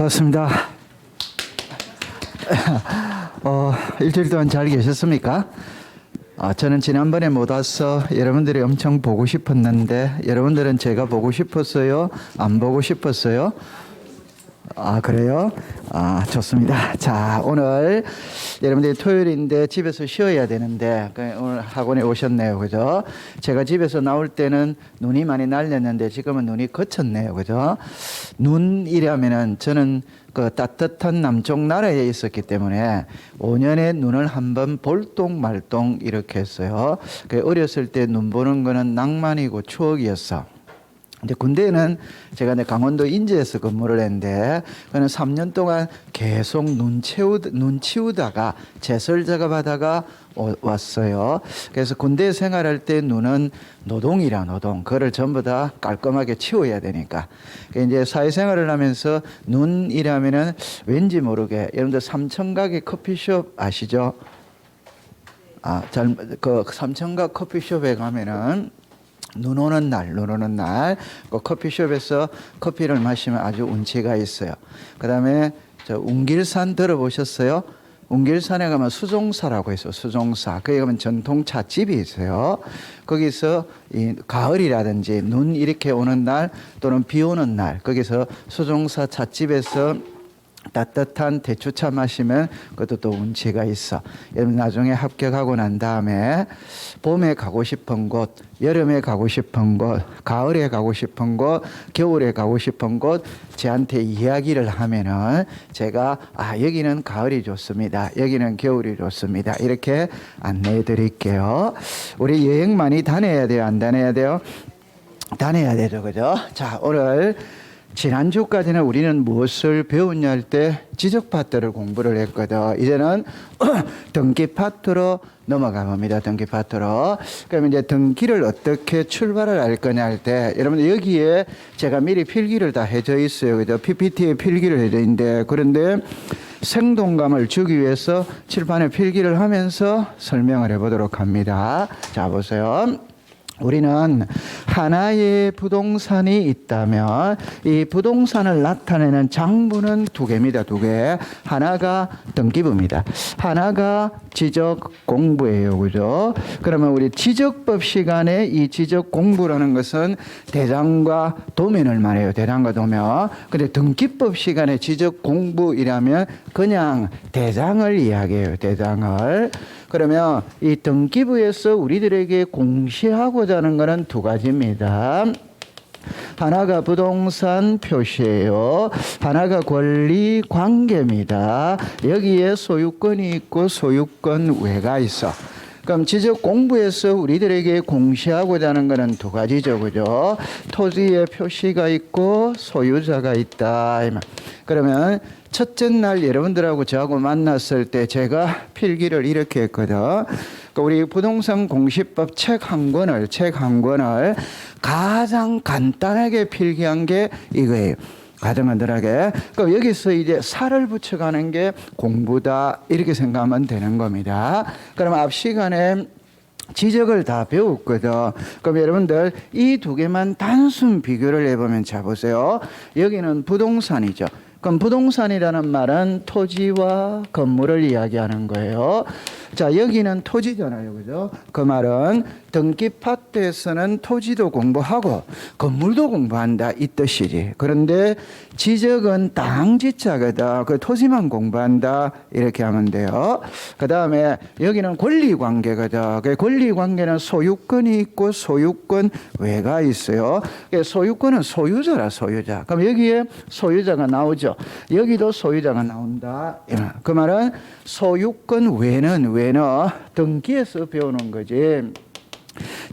반갑습니다. 일주일 동안 잘 계셨습니까? 저는 지난번에 못 와서 여러분들이 엄청 보고 싶었는데 여러분들은 제가 보고 싶었어요? 안 보고 싶었어요? 그래요? 좋습니다. 자, 오늘 여러분들이 토요일인데 집에서 쉬어야 되는데 오늘 학원에 오셨네요. 그죠? 제가 집에서 나올 때는 눈이 많이 날렸는데 지금은 눈이 그쳤네요. 그죠? 눈이라면은 저는 그 따뜻한 남쪽 나라에 있었기 때문에 5년에 눈을 한번 볼동 말동 이렇게 했어요. 어렸을 때 눈 보는 거는 낭만이고 추억이었어. 이제 군대에는 제가 강원도 인제에서 근무를 했는데 그는 3년 동안 계속 눈 치우다가 제설 작업하다가 왔어요. 그래서 군대 생활할 때 눈은 노동이라 노동. 그걸 전부 다 깔끔하게 치워야 되니까. 이제 사회생활을 하면서 눈이라면은 왠지 모르게 여러분들 삼천각의 커피숍 아시죠? 그 삼천각 커피숍에 가면은 눈 오는 날, 그 커피숍에서 커피를 마시면 아주 운치가 있어요. 그 다음에 웅길산 들어보셨어요? 웅길산에 가면 수종사라고 있어요. 수종사. 거기 가면 전통차 집이 있어요. 거기서 이 가을이라든지 눈 이렇게 오는 날 또는 비 오는 날, 거기서 수종사 찻집에서 따뜻한 대추차 마시면 그것도 또 운치가 있어. 여러분 나중에 합격하고 난 다음에 봄에 가고 싶은 곳, 여름에 가고 싶은 곳, 가을에 가고 싶은 곳, 겨울에 가고 싶은 곳 저한테 이야기를 하면은 제가 여기는 가을이 좋습니다. 여기는 겨울이 좋습니다. 이렇게 안내해 드릴게요. 우리 여행 많이 다녀야 돼요? 안 다녀야 돼요? 다녀야 되죠. 그죠? 자, 오늘 지난주까지는 우리는 무엇을 배웠냐 할 때 지적 파트를 공부를 했거든. 이제는 등기 파트로 넘어가 봅니다. 등기 파트로. 그러면 이제 등기를 어떻게 출발을 할 거냐 할 때 여러분들 여기에 제가 미리 필기를 다 해져 있어요. 그죠? PPT에 필기를 해져 있는데 그런데 생동감을 주기 위해서 칠판에 필기를 하면서 설명을 해보도록 합니다. 자, 보세요. 우리는 하나의 부동산이 있다면 이 부동산을 나타내는 장부는 두 개입니다. 두 개. 하나가 등기부입니다. 하나가 지적 공부예요. 그죠? 그러면 우리 지적법 시간에 이 지적 공부라는 것은 대장과 도면을 말해요. 대장과 도면. 근데 등기법 시간에 지적 공부이라면 그냥 대장을 이야기해요. 대장을. 그러면 이 등기부에서 우리들에게 공시하고자 하는 것은 두 가지입니다. 하나가 부동산 표시예요. 하나가 권리 관계입니다. 여기에 소유권이 있고 소유권 외가 있어. 그럼 지적 공부에서 우리들에게 공시하고자 하는 것은 두 가지죠. 그죠? 토지에 표시가 있고 소유자가 있다. 그러면 첫째 날 여러분들하고 저하고 만났을 때 제가 필기를 이렇게 했거든. 그러니까 우리 부동산 공시법 책 한 권을 가장 간단하게 필기한 게 이거예요. 가장 간단하게. 그럼 여기서 이제 살을 붙여가는 게 공부다 이렇게 생각하면 되는 겁니다. 그럼 앞 시간에 지적을 다 배웠거든. 그럼 여러분들 이 두 개만 단순 비교를 해보면 자 보세요. 여기는 부동산이죠. 그럼 부동산이라는 말은 토지와 건물을 이야기하는 거예요. 자, 여기는 토지잖아요. 그죠? 그 말은 등기 파트에서는 토지도 공부하고 건물도 공부한다 이 뜻이지. 그런데 지적은 땅 지자거든. 그 토지만 공부한다 이렇게 하면 돼요. 그 다음에 여기는 권리관계거든. 그 권리관계는 소유권이 있고 소유권 외가 있어요. 소유권은 소유자라 소유자. 그럼 여기에 소유자가 나오죠. 여기도 소유자가 나온다. 그 말은 소유권 외는 등기에서 배우는 거지.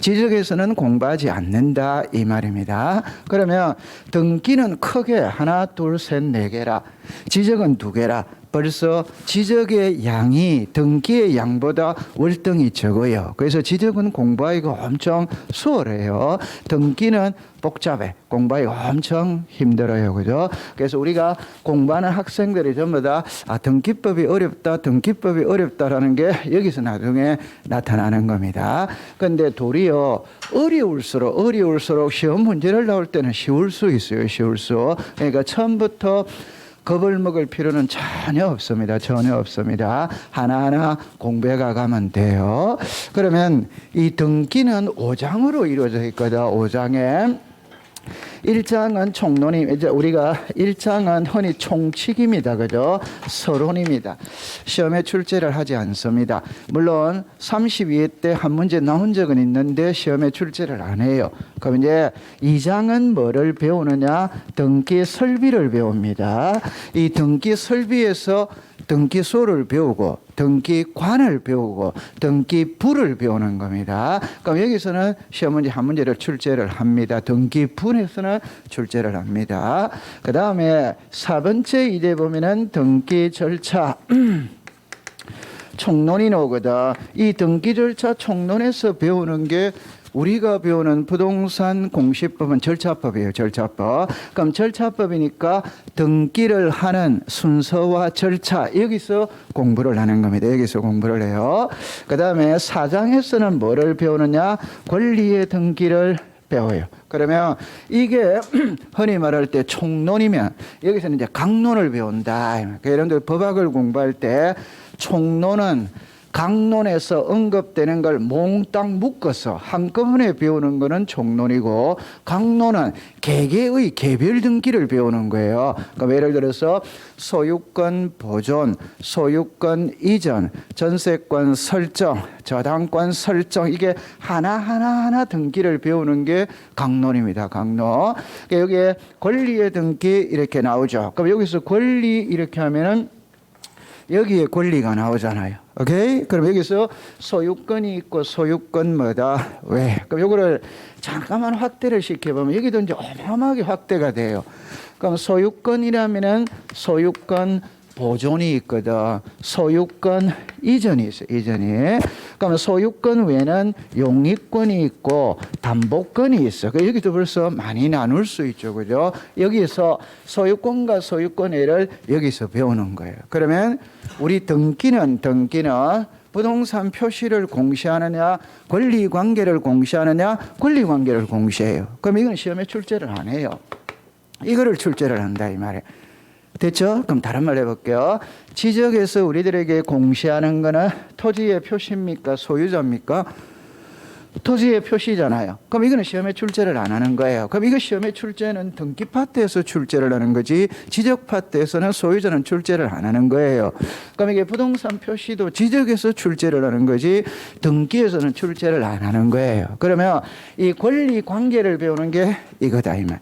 지적에서는 공부하지 않는다 이 말입니다. 그러면 등기는 크게 하나, 둘, 셋, 네 개라. 지적은 두 개라. 벌써 지적의 양이 등기의 양보다 월등히 적어요. 그래서 지적은 공부하기가 엄청 수월해요. 등기는 복잡해. 공부하기가 엄청 힘들어요. 그죠? 그래서 우리가 공부하는 학생들이 전부 다 등기법이 어렵다라는 게 여기서 나중에 나타나는 겁니다. 그런데 도리어 어려울수록 시험 문제를 나올 때는 쉬울 수 있어요. 쉬울 수. 그러니까 처음부터 겁을 먹을 필요는 전혀 없습니다. 전혀 없습니다. 하나하나 공부해 가면 돼요. 그러면 이 등기는 5장으로 이루어져 있거든. 5장에 1장은 총론임, 이제 우리가 1장은 흔히 총칙입니다. 그죠? 서론입니다. 시험에 출제를 하지 않습니다. 물론 32회 때 한 문제 나온 적은 있는데 시험에 출제를 안 해요. 그럼 이제 2장은 뭐를 배우느냐? 등기 설비를 배웁니다. 이 등기 설비에서 등기소를 배우고 등기관을 배우고 등기부를 배우는 겁니다. 그럼 여기서는 시험 문제 한 문제를 출제를 합니다. 등기부에서는 출제를 합니다. 그 다음에 4번째 이제 보면은 등기 절차 총론이 나오거든. 이 등기 절차 총론에서 배우는 게 우리가 배우는 부동산 공시법은 절차법이에요. 절차법. 그럼 절차법이니까 등기를 하는 순서와 절차 여기서 공부를 하는 겁니다. 여기서 공부를 해요. 그 다음에 4장에서는 뭐를 배우느냐? 권리의 등기를 배워요. 그러면 이게 흔히 말할 때 총론이면 여기서는 이제 강론을 배운다. 여러분들 법학을 공부할 때 총론은 강론에서 언급되는 걸 몽땅 묶어서 한꺼번에 배우는 거는 총론이고 강론은 개개의 개별 등기를 배우는 거예요. 그럼 예를 들어서 소유권 보존, 소유권 이전, 전세권 설정, 저당권 설정 이게 하나하나 등기를 배우는 게 강론입니다. 강론. 여기에 권리의 등기 이렇게 나오죠. 그럼 여기서 권리 이렇게 하면은 여기에 권리가 나오잖아요. 오케이? 그럼 여기서 소유권이 있고 소유권 뭐다? 왜? 그럼 요거를 잠깐만 확대를 시켜보면 여기도 이제 어마어마하게 확대가 돼요. 그럼 소유권이라면은 소유권 보존이 있거든. 소유권 이전이 있어요. 이전이. 그러면 소유권 외에는 용익권이 있고 담보권이 있어. 여기도 벌써 많이 나눌 수 있죠. 그죠? 여기서 소유권과 소유권 외를 여기서 배우는 거예요. 그러면 우리 등기는 부동산 표시를 공시하느냐, 권리관계를 공시하느냐, 권리관계를 공시해요. 그럼 이건 시험에 출제를 안 해요. 이거를 출제를 한다 이 말이에요. 됐죠? 그럼 다른 말 해볼게요. 지적에서 우리들에게 공시하는 거는 토지의 표시입니까? 소유자입니까? 토지의 표시잖아요. 그럼 이거는 시험에 출제를 안 하는 거예요. 그럼 이거 시험에 출제는 등기 파트에서 출제를 하는 거지 지적 파트에서는 소유자는 출제를 안 하는 거예요. 그럼 이게 부동산 표시도 지적에서 출제를 하는 거지 등기에서는 출제를 안 하는 거예요. 그러면 이 권리 관계를 배우는 게 이거다 이 말.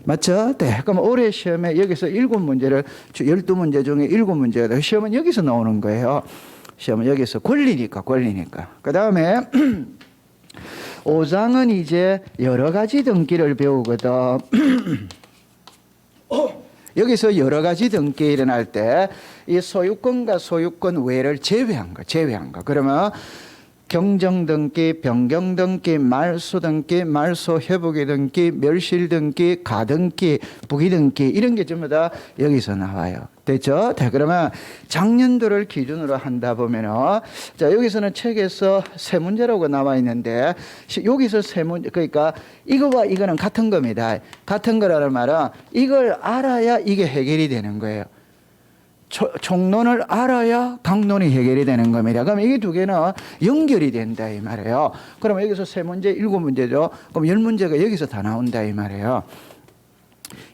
맞죠? 네. 그럼 올해 시험에 여기서 7문제를 12문제 중에 7문제가 시험은 여기서 나오는 거예요. 시험은 여기서 권리니까. 그 다음에 5장은 이제 여러 가지 등기를 배우거든. 여기서 여러 가지 등기 일어날 때 이 소유권과 소유권 외를 제외한 거. 그러면 경정등기, 변경등기, 말소등기, 말소회복의 등기, 멸실등기, 가등기, 부기등기 이런 게 전부 다 여기서 나와요. 됐죠? 네, 그러면 작년도를 기준으로 한다 보면은 자 여기서는 책에서 세 문제라고 나와 있는데 여기서 세 문제 그러니까 이거와 이거는 같은 겁니다. 같은 거라는 말은 이걸 알아야 이게 해결이 되는 거예요. 총론을 알아야 강론이 해결이 되는 겁니다. 그럼 이 두 개는 연결이 된다 이 말이에요. 그러면 여기서 세 문제, 7문제죠. 그럼 10문제가 여기서 다 나온다 이 말이에요.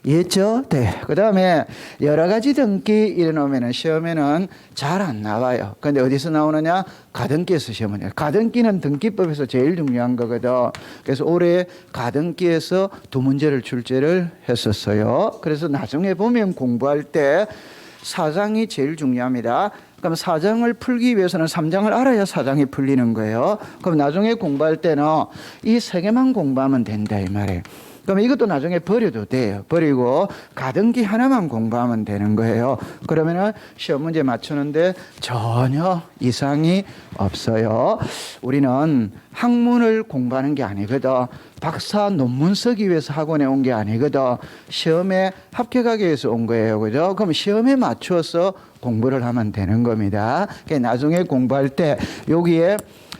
이해했죠? 네. 그 다음에 여러 가지 등기 일어나면 시험에는 잘 안 나와요. 근데 어디서 나오느냐? 가등기에서 시험은. 가등기는 등기법에서 제일 중요한 거거든. 그래서 올해 가등기에서 2문제를 출제를 했었어요. 그래서 나중에 보면 공부할 때 4장이 제일 중요합니다. 그럼 4장을 풀기 위해서는 3장을 알아야 4장이 풀리는 거예요. 그럼 나중에 공부할 때는 이 3개만 공부하면 된다 이 말이에요. 그럼 이것도 나중에 버려도 돼요. 버리고 가등기 하나만 공부하면 되는 거예요. 그러면은 시험 문제 맞추는데 전혀 이상이 없어요. 우리는 학문을 공부하는 게 아니거든. 박사 논문 쓰기 위해서 학원에 온 게 아니거든. 시험에 합격하기 위해서 온 거예요. 그죠? 그럼 시험에 맞춰서 공부를 하면 되는 겁니다. 나중에 공부할 때 여기에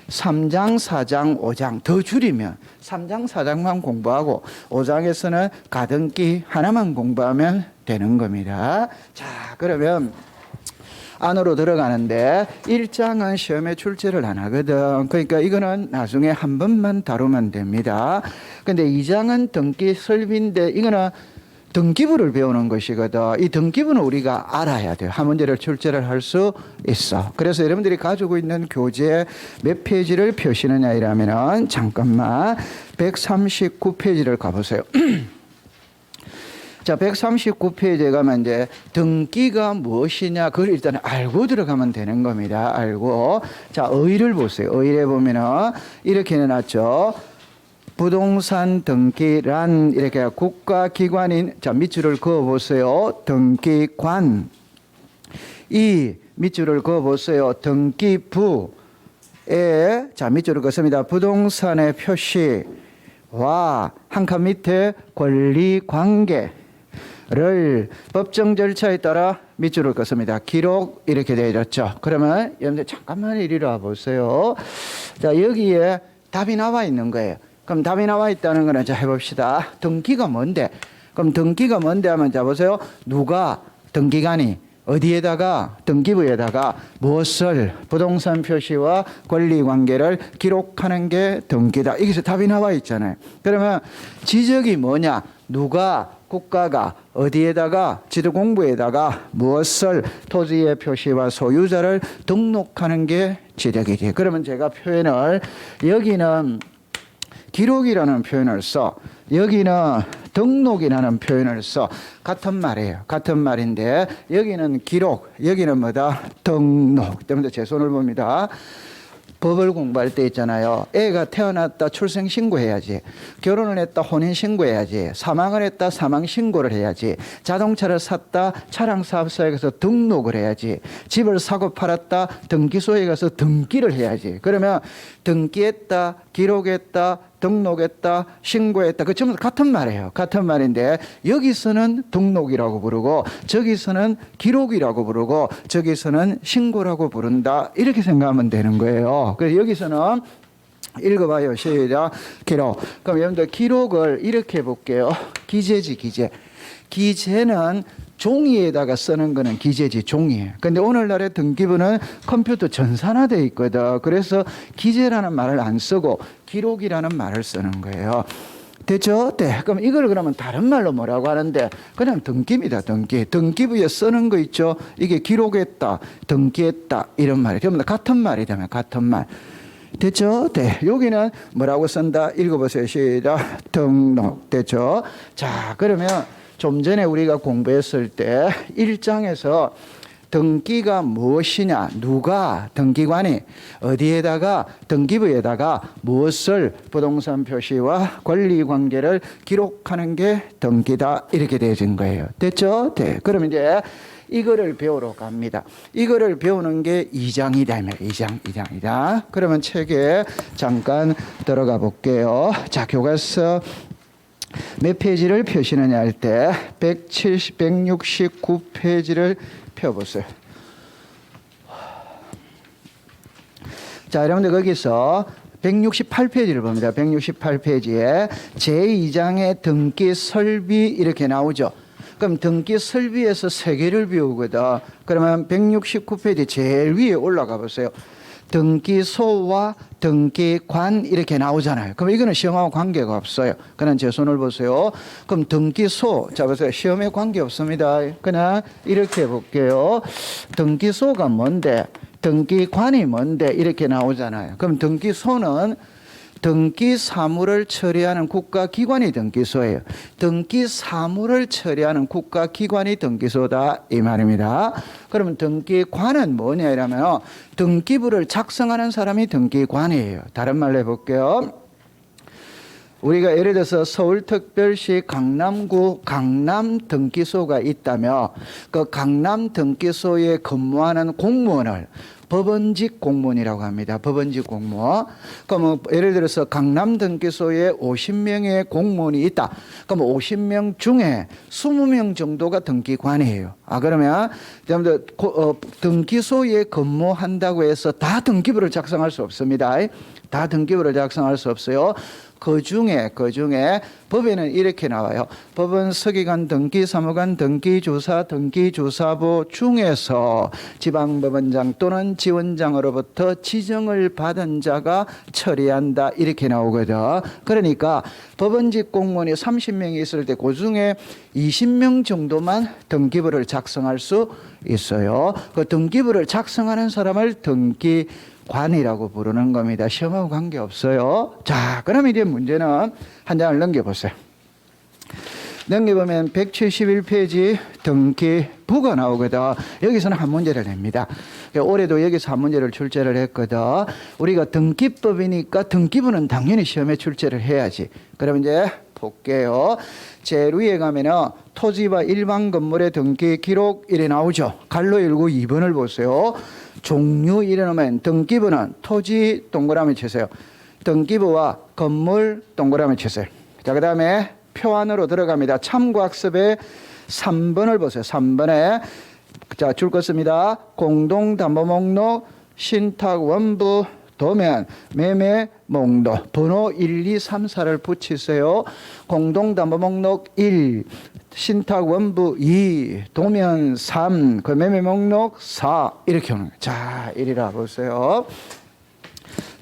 3장, 4장, 5장 더 줄이면 3장, 4장만 공부하고 5장에서는 가등기 하나만 공부하면 되는 겁니다. 자, 그러면 안으로 들어가는데 1장은 시험에 출제를 안 하거든. 그러니까 이거는 나중에 한 번만 다루면 됩니다. 근데 2장은 등기 설비인데 이거는 등기부를 배우는 것이거든. 이 등기부는 우리가 알아야 돼요. 한 문제를 출제를 할 수 있어. 그래서 여러분들이 가지고 있는 교재 몇 페이지를 펴시느냐 이러면은 잠깐만 139페이지를 가보세요. 자, 139페이지에 가면 이제 등기가 무엇이냐 그걸 일단 알고 들어가면 되는 겁니다. 알고. 자, 의의를 보세요. 의의에 보면은 이렇게 해놨죠. 부동산 등기란 이렇게 국가기관인, 자, 밑줄을 그어보세요. 등기관. 이 밑줄을 그어보세요. 등기부에, 자, 밑줄을 그었습니다. 부동산의 표시와 한 칸 밑에 권리관계 를 법정 절차에 따라 밑줄을 긋습니다. 기록 이렇게 되어 있죠. 그러면 여러분들 잠깐만 이리로 와보세요. 자, 여기에 답이 나와 있는 거예요. 그럼 답이 나와 있다는 거는 자 해봅시다. 등기가 뭔데? 그럼 등기가 뭔데 하면 자 보세요. 누가 등기관이 어디에다가 등기부에다가 무엇을 부동산 표시와 권리관계를 기록하는 게 등기다. 여기서 답이 나와 있잖아요. 그러면 지적이 뭐냐? 누가 국가가 어디에다가 지도공부에다가 무엇을 토지의 표시와 소유자를 등록하는 게 지적이지. 그러면 제가 표현을 여기는 기록이라는 표현을 써. 여기는 등록이라는 표현을 써. 같은 말이에요. 같은 말인데 여기는 기록, 여기는 뭐다? 등록. 때문에 제 손을 봅니다. 법을 공부할 때 있잖아요. 애가 태어났다 출생신고해야지. 결혼을 했다 혼인신고해야지. 사망을 했다 사망신고를 해야지. 자동차를 샀다 차량사업소에 가서 등록을 해야지. 집을 사고 팔았다 등기소에 가서 등기를 해야지. 그러면 등기했다 기록했다 등록했다 신고했다 그 전부 같은 말이에요. 같은 말인데 여기서는 등록이라고 부르고 저기서는 기록이라고 부르고 저기서는 신고라고 부른다. 이렇게 생각하면 되는 거예요. 그래서 여기서는 읽어봐요. 시작. 기록. 그럼 여러분들 기록을 이렇게 해볼게요. 기재지 기재. 기재는 종이에다가 쓰는 거는 기재지 종이에요. 근데 오늘날의 등기부는 컴퓨터 전산화되어 있거든. 그래서 기재라는 말을 안 쓰고 기록이라는 말을 쓰는 거예요. 됐죠? 네. 그럼 이걸 그러면 다른 말로 뭐라고 하는데 그냥 등기입니다. 등기. 등기부에 쓰는 거 있죠? 이게 기록했다, 등기했다 이런 말이 전부 다 같은 말이 되면 같은 말. 됐죠? 네. 여기는 뭐라고 쓴다? 읽어보세요. 시작. 등록. 됐죠? 자, 그러면 좀 전에 우리가 공부했을 때 1장에서 등기가 무엇이냐, 누가 등기관이 어디에다가 등기부에다가 무엇을 부동산 표시와 권리관계를 기록하는 게 등기다 이렇게 되어진 거예요. 됐죠? 네. 그럼 이제 이거를 배우러 갑니다. 이거를 배우는 게 2장이다. 2장이다. 그러면 책에 잠깐 들어가 볼게요. 자, 교과서 몇 페이지를 펴시느냐 할 때 169페이지를 펴보세요. 자, 여러분들 거기서 168페이지를 봅니다. 168페이지에 제2장의 등기 설비 이렇게 나오죠. 그럼 등기 설비에서 세 개를 배우거든. 그러면 169페이지 제일 위에 올라가 보세요. 등기소와 등기관 이렇게 나오잖아요. 그럼 이거는 시험하고 관계가 없어요. 그냥 제 손을 보세요. 그럼 등기소, 자 보세요. 시험에 관계 없습니다. 그냥 이렇게 해볼게요. 등기소가 뭔데? 등기관이 뭔데? 이렇게 나오잖아요. 그럼 등기소는 등기 사무를 처리하는 국가기관이 등기소예요. 등기 사무를 처리하는 국가기관이 등기소다 이 말입니다. 그러면 등기관은 뭐냐 이러면 등기부를 작성하는 사람이 등기관이에요. 다른 말로 해볼게요. 우리가 예를 들어서 서울특별시 강남구 강남등기소가 있다면 그 강남등기소에 근무하는 공무원을 법원직 공무원이라고 합니다. 법원직 공무원. 그럼 예를 들어서 강남등기소에 50명의 공무원이 있다. 그럼 50명 중에 20명 정도가 등기관이에요. 그러면 등기소에 근무한다고 해서 다 등기부를 작성할 수 없습니다. 다 등기부를 작성할 수 없어요. 그 중에 법에는 이렇게 나와요. 법은 서기관 등기, 사무관 등기, 주사, 등기, 주사부 중에서 지방법원장 또는 지원장으로부터 지정을 받은 자가 처리한다 이렇게 나오거든. 그러니까 법원직 공무원이 30명이 있을 때 그 중에 20명 정도만 등기부를 작성할 수 있어요. 그 등기부를 작성하는 사람을 등기관이라고 부르는 겁니다. 시험하고 관계없어요. 자, 그럼 이제 문제는 한 장을 넘겨보세요. 넘겨보면 171페이지 등기부가 나오거든. 여기서는 한 문제를 냅니다. 올해도 여기서 한 문제를 출제를 했거든. 우리가 등기법이니까 등기부는 당연히 시험에 출제를 해야지. 그러면 이제 볼게요. 제일 위에 가면은 토지와 일반 건물의 등기 기록 이래 나오죠. 갈로 일고 2번을 보세요. 종류 이래 놓으면 등기부는 토지 동그라미 치세요. 등기부와 건물 동그라미 치세요. 자, 그 다음에 표 안으로 들어갑니다. 참고학습에 3번을 보세요. 3번에 자, 줄 거 씁니다. 공동담보목록, 신탁 원부, 도면, 매매 목록, 번호 1, 2, 3, 4를 붙이세요. 공동담보목록 1, 신탁 원부 2, 도면 3, 그 매매 목록 4 이렇게 오는 거예요. 자, 이리라 보세요.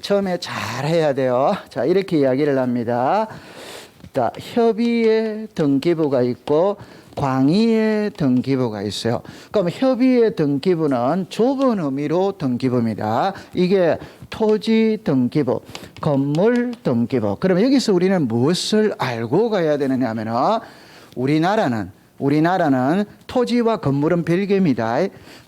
처음에 잘 해야 돼요. 자, 이렇게 이야기를 합니다. 자, 협의의 등기부가 있고 광의의 등기부가 있어요. 그럼 협의의 등기부는 좁은 의미로 등기부입니다. 이게 토지 등기부, 건물 등기부. 그럼 여기서 우리는 무엇을 알고 가야 되느냐 하면은 우리나라는 토지와 건물은 별개입니다.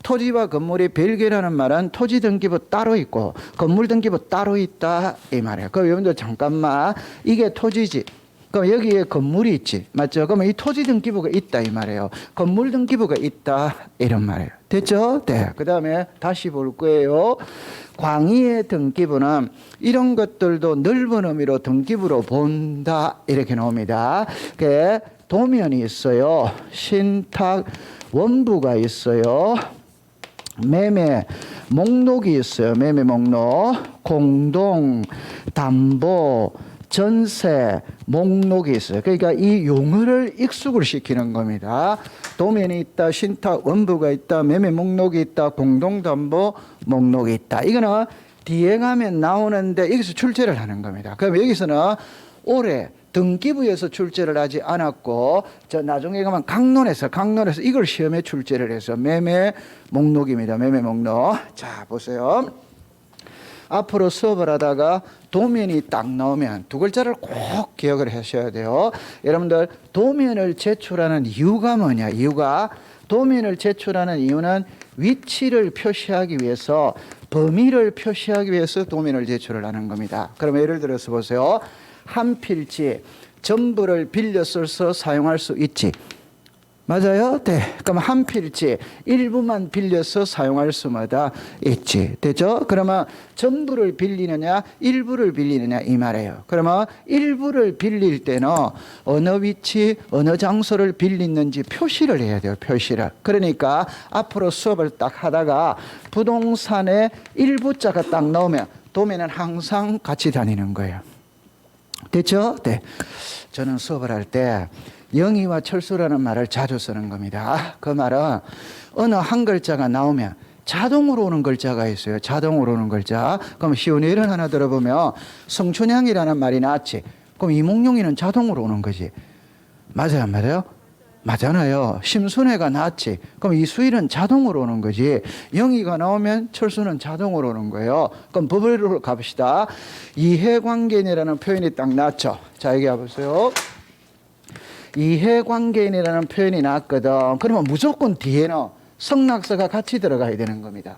토지와 건물이 별개라는 말은 토지 등기부 따로 있고 건물 등기부 따로 있다 이 말이에요. 그럼 여러분들 잠깐만, 이게 토지지. 그럼 여기에 건물이 있지. 맞죠? 그러면 이 토지 등기부가 있다 이 말이에요. 건물 등기부가 있다 이런 말이에요. 됐죠? 네. 그 다음에 다시 볼 거예요. 광의의 등기부는 이런 것들도 넓은 의미로 등기부로 본다 이렇게 나옵니다. 도면이 있어요. 신탁 원부가 있어요. 매매 목록이 있어요. 매매 목록, 공동 담보, 전세 목록이 있어요. 그러니까 이 용어를 익숙을 시키는 겁니다. 도면이 있다, 신탁 원부가 있다, 매매 목록이 있다, 공동담보 목록이 있다. 이거는 뒤에 가면 나오는데 여기서 출제를 하는 겁니다. 그럼 여기서는 올해 등기부에서 출제를 하지 않았고 저 나중에 가면 강론에서 이걸 시험에 출제를 해서 매매 목록입니다. 매매 목록. 자, 보세요. 앞으로 수업을 하다가 도면이 딱 나오면 두 글자를 꼭 기억을 하셔야 돼요. 여러분들, 도면을 제출하는 이유가 뭐냐? 도면을 제출하는 이유는 위치를 표시하기 위해서, 범위를 표시하기 위해서 도면을 제출을 하는 겁니다. 그럼 예를 들어서 보세요. 한 필지 전부를 빌려 써서 사용할 수 있지. 맞아요? 네. 그럼 한 필지 일부만 빌려서 사용할 수마다 있지. 되죠? 그러면 전부를 빌리느냐 일부를 빌리느냐 이 말이에요. 그러면 일부를 빌릴 때는 어느 위치 어느 장소를 빌리는지 표시를 해야 돼요. 표시를. 그러니까 앞으로 수업을 딱 하다가 부동산에 일부자가 딱 나오면 도면은 항상 같이 다니는 거예요. 됐죠? 네. 저는 수업을 할 때 영희와 철수라는 말을 자주 쓰는 겁니다. 그 말은 어느 한 글자가 나오면 자동으로 오는 글자가 있어요. 자동으로 오는 글자. 그럼 쉬운 예를 하나 들어보면 성춘향이라는 말이 나왔지. 그럼 이몽룡이는 자동으로 오는 거지. 맞아요, 안 맞아요? 맞잖아요. 심순애가 나왔지. 그럼 이수일은 자동으로 오는 거지. 영희가 나오면 철수는 자동으로 오는 거예요. 그럼 법으로 가봅시다. 이해관계인이라는 표현이 딱 나왔죠. 자, 여기 와보세요. 이해관계인이라는 표현이 나왔거든. 그러면 무조건 뒤에는 성낙서가 같이 들어가야 되는 겁니다.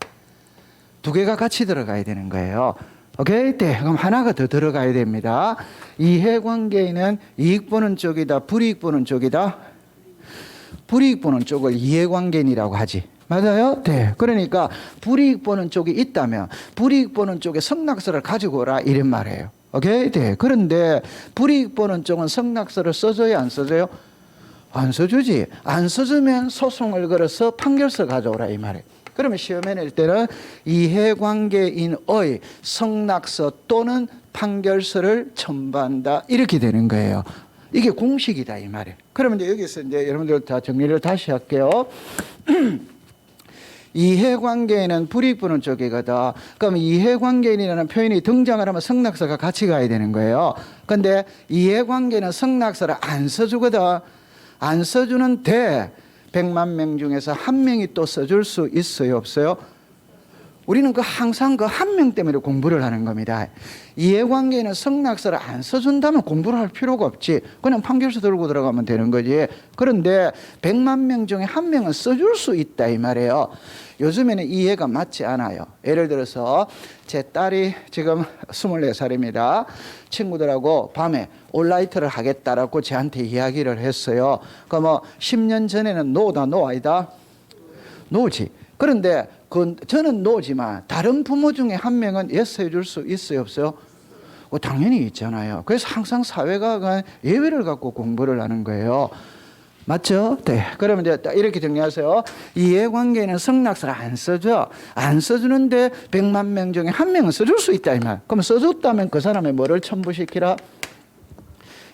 두 개가 같이 들어가야 되는 거예요. 오케이? 네. 그럼 하나가 더 들어가야 됩니다. 이해관계인은 이익 보는 쪽이다, 불이익 보는 쪽이다? 불이익 보는 쪽을 이해관계인이라고 하지. 맞아요? 네. 그러니까 불이익 보는 쪽이 있다면 불이익 보는 쪽에 성낙서를 가지고 오라 이런 말이에요. 오케이? 네. 그런데 불이익 보는 쪽은 성낙서를 써줘요, 안 써줘요? 안 써주지. 안 써주면 소송을 걸어서 판결서 가져오라 이 말이에요. 그러면 시험에 낼 때는 이해관계인의 성낙서 또는 판결서를 첨부한다 이렇게 되는 거예요. 이게 공식이다 이 말이에요. 그러면 이제 여기서 이제 여러분들 다 정리를 다시 할게요. 이해관계인은 불이익부는 쪽이거든. 그럼 이해관계인이라는 표현이 등장을 하면 성낙서가 같이 가야 되는 거예요. 근데 이해관계는 성낙서를 안 써주거든. 안 써주는데 100만 명 중에서 한 명이 또 써줄 수 있어요, 없어요? 우리는 항상 그 한 명 때문에 공부를 하는 겁니다. 이해관계는 성낙서를 안 써준다면 공부를 할 필요가 없지. 그냥 판결서 들고 들어가면 되는 거지. 그런데 100만 명 중에 한 명은 써줄 수 있다 이 말이에요. 요즘에는 이해가 맞지 않아요. 예를 들어서 제 딸이 지금 24살입니다. 친구들하고 밤에 올라이트를 하겠다라고 저한테 이야기를 했어요. 그 뭐 10년 전에는 노다 노 아니다? 노지. 그런데 저는 노지만 다른 부모 중에 한 명은 예스 해줄 수 있어요, 없어요? 당연히 있잖아요. 그래서 항상 사회가 예외를 갖고 공부를 하는 거예요. 맞죠? 네. 그러면 이제 이렇게 정리하세요. 이해관계는 성낙서를 안 써줘. 안 써주는데 100만 명 중에 한 명은 써줄 수 있다 이 말. 그럼 써줬다면 그 사람의 뭐를 첨부시키라?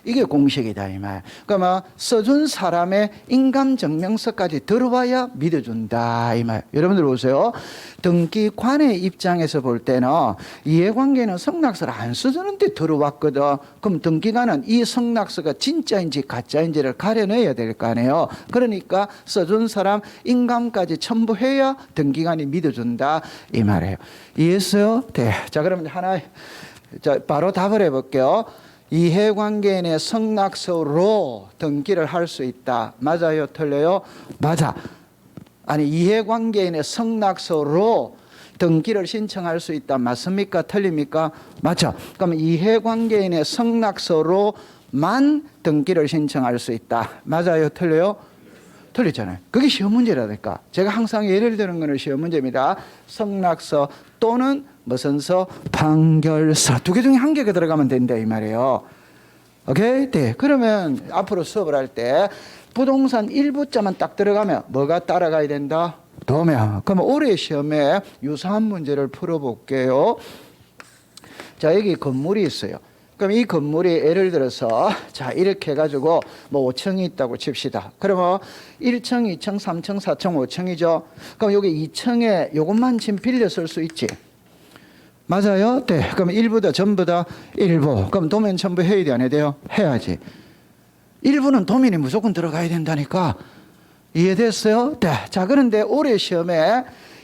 이게 공식이다 이 말. 그러면 써준 사람의 인감증명서까지 들어와야 믿어준다 이 말. 여러분들 보세요. 등기관의 입장에서 볼 때는 이해관계는 성낙서를 안 써주는데 들어왔거든. 그럼 등기관은 이 성낙서가 진짜인지 가짜인지를 가려내야 될 거 아니에요. 그러니까 써준 사람 인감까지 첨부해야 등기관이 믿어준다 이 말이에요. 이해했어요? 네. 자 그러면 하나 바로 답을 해볼게요. 이해관계인의 성낙서로 등기를 할 수 있다. 맞아요? 틀려요? 맞아. 아니 이해관계인의 성낙서로 등기를 신청할 수 있다. 맞습니까? 틀립니까? 맞죠? 그럼 이해관계인의 성낙서로만 등기를 신청할 수 있다. 맞아요? 틀려요? 틀리잖아요. 그게 시험 문제라니까. 제가 항상 예를 드는 거는 시험 문제입니다. 성낙서 또는 무슨 서? 판결서. 두 개 중에 한 개가 들어가면 된다 이 말이에요. 오케이? 네. 그러면 앞으로 수업을 할 때 부동산 일부자만 딱 들어가면 뭐가 따라가야 된다? 도면. 그러면 올해 시험에 유사한 문제를 풀어볼게요. 자, 여기 건물이 있어요. 그럼 이 건물이 예를 들어서 자 이렇게 해가지고 뭐 5층이 있다고 칩시다. 그러면 1층, 2층, 3층, 4층, 5층이죠. 그럼 여기 2층에 요것만 지금 빌려 쓸 수 있지. 맞아요? 네. 그럼 일부 다 전부 다 일부. 그럼 도면 첨부 해야 돼, 안 해야 돼요? 해야지. 일부는 도면이 무조건 들어가야 된다니까. 이해됐어요? 네. 자, 그런데 올해 시험에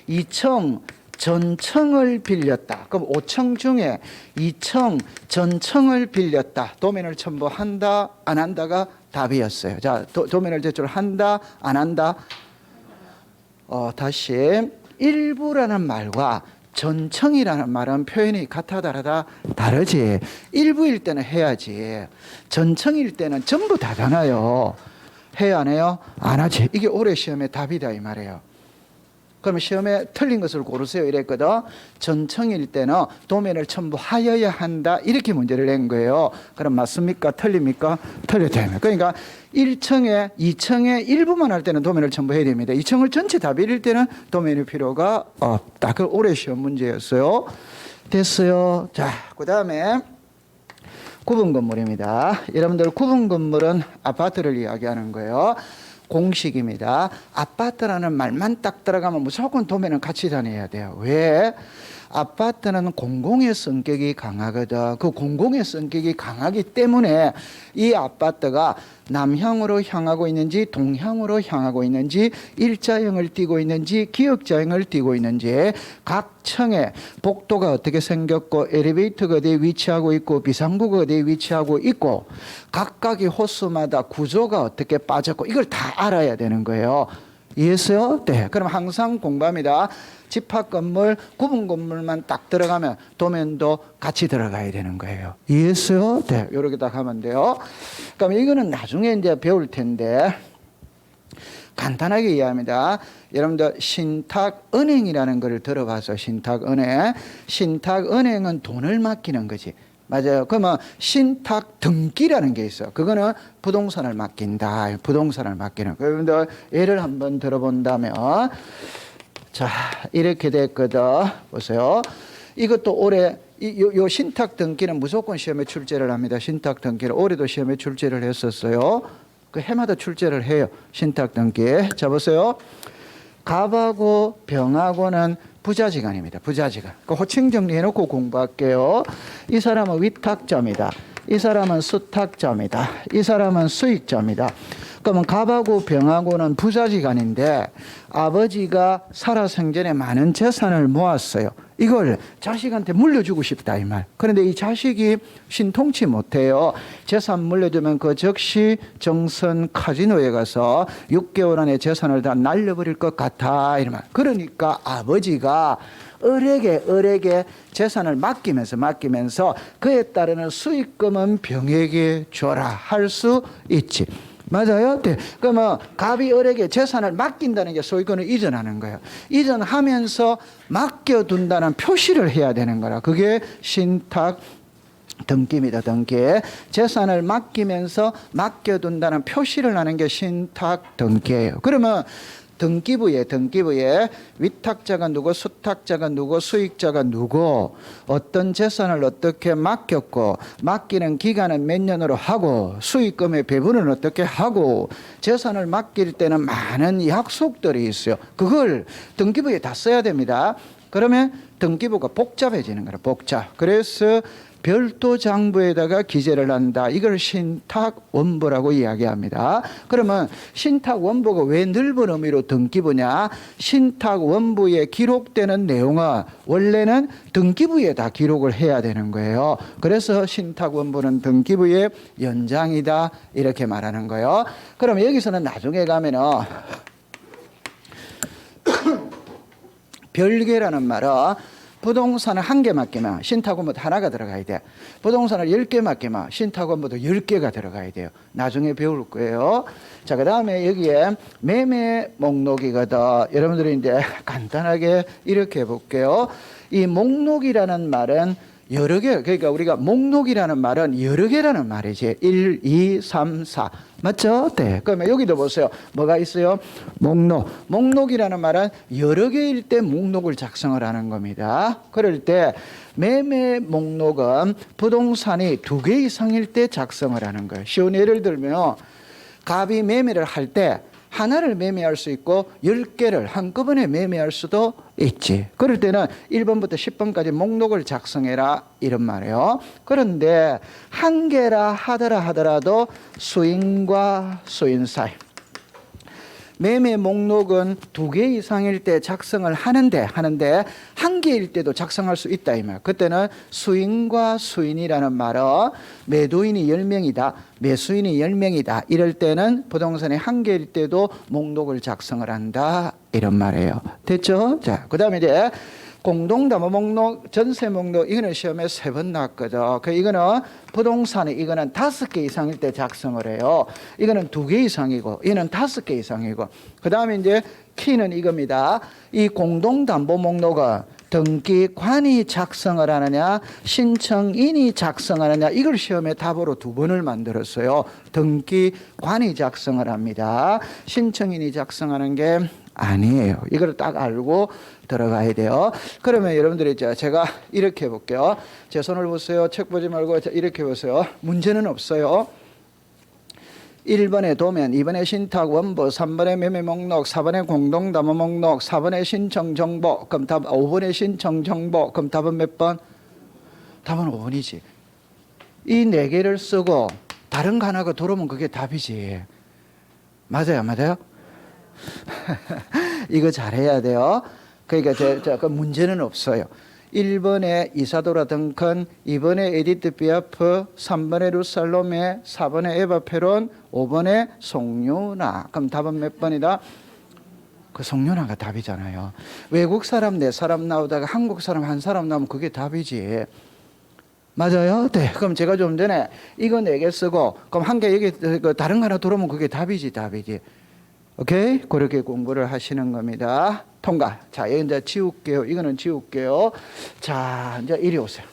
2층 전층을 빌렸다. 그럼 5층 중에 2층 전층을 빌렸다. 도면을 첨부한다, 안 한다가 답이었어요. 자, 도면을 제출한다, 안 한다? 다시. 일부라는 말과 전층이라는 말은 표현이 같아 다르다? 다르지. 일부일 때는 해야지. 전층일 때는 전부 다잖아요. 해야 안 해요? 안 하지. 이게 올해 시험의 답이다 이 말이에요. 그러면 시험에 틀린 것을 고르세요 이랬거든. 전층일 때는 도면을 첨부하여야 한다 이렇게 문제를 낸 거예요. 그럼 맞습니까? 틀립니까? 틀렸다. 그러니까 1층에 2층에 일부만 할 때는 도면을 첨부해야 됩니다. 2층을 전체 다 빌릴 때는 도면이 필요가 없다. 그 올해 시험 문제였어요. 됐어요. 자, 그 다음에 구분 건물입니다. 여러분들 구분 건물은 아파트를 이야기하는 거예요. 공식입니다. 아파트라는 말만 딱 들어가면 무조건 도면은 같이 다녀야 돼요. 왜? 아파트는 공공의 성격이 강하거든. 그 공공의 성격이 강하기 때문에 이 아파트가 남향으로 향하고 있는지 동향으로 향하고 있는지 일자형을 띠고 있는지 기역자형을 띠고 있는지 각 층에 복도가 어떻게 생겼고 엘리베이터가 어디에 위치하고 있고 비상구가 어디에 위치하고 있고 각각의 호수마다 구조가 어떻게 빠졌고 이걸 다 알아야 되는 거예요. 이해했어요? 네. 그럼 항상 공부합니다. 집합 건물, 구분 건물만 딱 들어가면 도면도 같이 들어가야 되는 거예요. 이해했어요? 네. 이렇게 딱 하면 돼요. 그럼 이거는 나중에 이제 배울 텐데 간단하게 이해합니다. 여러분들 신탁은행이라는 걸 들어봐서 신탁은행. 신탁은행은 돈을 맡기는 거지. 맞아요. 그러면 신탁 등기라는 게 있어. 그거는 부동산을 맡긴다. 부동산을 맡기는. 여러분들 예를 한번 들어본다면 자, 이렇게 됐거든. 보세요. 이것도 올해 요 신탁 등기는 무조건 시험에 출제를 합니다. 신탁 등기를 올해도 시험에 출제를 했었어요. 그 해마다 출제를 해요. 신탁 등기. 자, 보세요. 갑하고 병하고는 부자지간입니다. 부자지간. 그 호칭 정리해놓고 공부할게요. 이 사람은 위탁자입니다. 이 사람은 수탁자입니다. 이 사람은 수익자입니다. 그러면 갑하고 병하고는 부자지간인데 아버지가 살아생전에 많은 재산을 모았어요. 이걸 자식한테 물려주고 싶다 이 말. 그런데 이 자식이 신통치 못해요. 재산 물려주면 그 즉시 정선 카지노에 가서 6개월 안에 재산을 다 날려버릴 것 같아 이런 말. 그러니까 아버지가 을에게 재산을 맡기면서 그에 따르는 수익금은 병에게 줘라 할 수 있지. 맞아요? 네. 그러면 갑이 을에게 재산을 맡긴다는 게 소유권을 이전하는 거예요. 이전하면서 맡겨둔다는 표시를 해야 되는 거라. 그게 신탁 등기입니다. 등기. 재산을 맡기면서 맡겨둔다는 표시를 하는 게 신탁 등기예요. 그러면 등기부에 위탁자가 누구, 수탁자가 누구, 수익자가 누구, 어떤 재산을 어떻게 맡겼고, 맡기는 기간은 몇 년으로 하고, 수익금의 배분은 어떻게 하고, 재산을 맡길 때는 많은 약속들이 있어요. 그걸 등기부에 다 써야 됩니다. 그러면 등기부가 복잡해지는 거예요. 복잡. 그래서 별도 장부에다가 기재를 한다. 이걸 신탁 원보라고 이야기합니다. 그러면 신탁 원보가 왜 넓은 의미로 등기부냐? 신탁 원부에 기록되는 내용은 원래는 등기부에 다 기록을 해야 되는 거예요. 그래서 신탁 원부는 등기부의 연장이다 이렇게 말하는 거예요. 그럼 여기서는 나중에 가면은 별개라는 말은 부동산을 한 개 맡기면 신탁원부도 하나가 들어가야 돼. 부동산을 10개 맡기면 신탁원부도 10개가 들어가야 돼요. 나중에 배울 거예요. 자, 그 다음에 여기에 매매 목록이거든. 여러분들이 이제 간단하게 이렇게 해볼게요. 이 목록이라는 말은 여러 개, 그러니까 우리가 목록이라는 말은 여러 개라는 말이지. 1, 2, 3, 4. 맞죠? 네. 그러면 여기도 보세요. 뭐가 있어요? 목록. 목록이라는 말은 여러 개일 때 목록을 작성을 하는 겁니다. 그럴 때 매매 목록은 부동산이 2개 이상일 때 작성을 하는 거예요. 쉬운 예를 들면 갑이 매매를 할 때 하나를 매매할 수 있고 10개를 한꺼번에 매매할 수도 있지. 그럴 때는 1번부터 10번까지 목록을 작성해라 이런 말이에요. 그런데 한 개라 하더라도 수인과 수인 사이. 매매 목록은 2개 이상일 때 작성을 하는데 한 개일 때도 작성할 수 있다 이 말. 그때는 수인과 수인이라는 말은 매도인이 10명이다, 매수인이 10명이다 이럴 때는 부동산이 한 개일 때도 목록을 작성을 한다 이런 말이에요. 됐죠? 자, 그다음에 이제 공동담보 목록, 전세 목록 이거는 시험에 3번 나왔거든. 이거는 부동산이 이거는 5개 이상일 때 작성을 해요. 이거는 2개 이상이고 이거는 5개 이상이고. 그다음에 이제 키는 이겁니다. 이 공동담보 목록은 등기관이 작성을 하느냐 신청인이 작성하느냐 이걸 시험에 답으로 2번을 만들었어요. 등기관이 작성을 합니다. 신청인이 작성하는 게 아니에요. 이걸 딱 알고 들어가야 돼요. 그러면 여러분들이 제가 이렇게 해볼게요. 제 손을 보세요. 책 보지 말고 이렇게 보세요. 문제는 없어요. 1번에 도면, 2번에 신탁 원보, 3번에 매매 목록, 4번에 공동담보 목록, 4번에 신청 정보. 그럼 답 5번에 신청 정보. 그럼 답은 몇 번? 답은 5번이지. 이 4개를 쓰고 다른 거 하나가 들어오면 그게 답이지. 맞아요, 맞아요? 이거 잘해야 돼요. 그러니까 그 문제는 없어요. 1번에 이사도라 덩컨, 2번에 에디트 비아프, 3번에 루살로메, 4번에 에바 페론, 5번에 송유나. 그럼 답은 몇 번이다? 그 송유나가 답이잖아요. 외국 사람 4사람 나오다가 한국 사람 1사람 나오면 그게 답이지. 맞아요? 네. 그럼 제가 좀 전에 이거 4개 쓰고 그럼 한 개 여기 다른 거 하나 들어오면 그게 답이지. 오케이? 그렇게 공부를 하시는 겁니다. 통과. 자, 여기 이제 지울게요. 이거는 지울게요. 자, 이제 이리 오세요.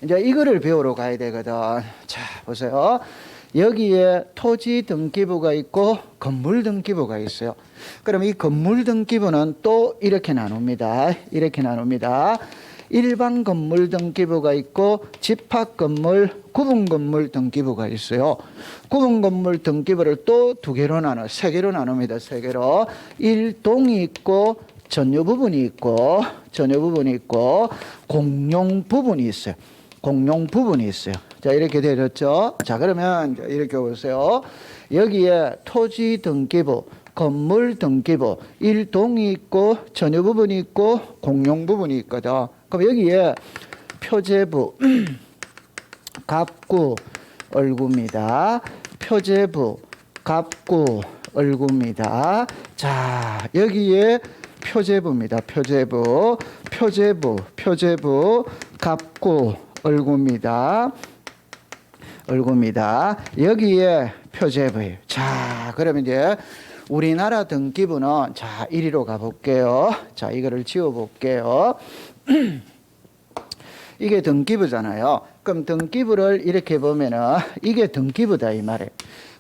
이제 이거를 배우러 가야 되거든. 자, 보세요. 여기에 토지 등기부가 있고 건물 등기부가 있어요. 그럼 이 건물 등기부는 또 이렇게 나눕니다. 이렇게 나눕니다. 일반 건물 등기부가 있고 집합 건물, 구분 건물 등기부가 있어요. 구분 건물 등기부를 또 두 개로 나눠, 세 개로 나눕니다. 세 개로. 일동이 있고 전유 부분이 있고 전유 부분이 있고 공용 부분이 있어요. 공용 부분이 있어요. 자, 이렇게 되었죠. 자, 그러면 이렇게 보세요. 여기에 토지 등기부, 건물 등기부, 일동이 있고 전유 부분이 있고 공용 부분이 있거든. 그럼 여기에 표제부, 갑구, 얼구입니다. 표제부, 갑구, 얼구입니다. 자, 여기에 표제부입니다. 표제부, 표제부, 표제부, 갑구, 얼구입니다. 얼구입니다. 여기에 표제부예요. 자, 그러면 이제 우리나라 등기부는 자, 이리로 가볼게요. 자, 이거를 지워볼게요. 이게 등기부잖아요. 그럼 등기부를 이렇게 보면은 이게 등기부다 이 말이에요.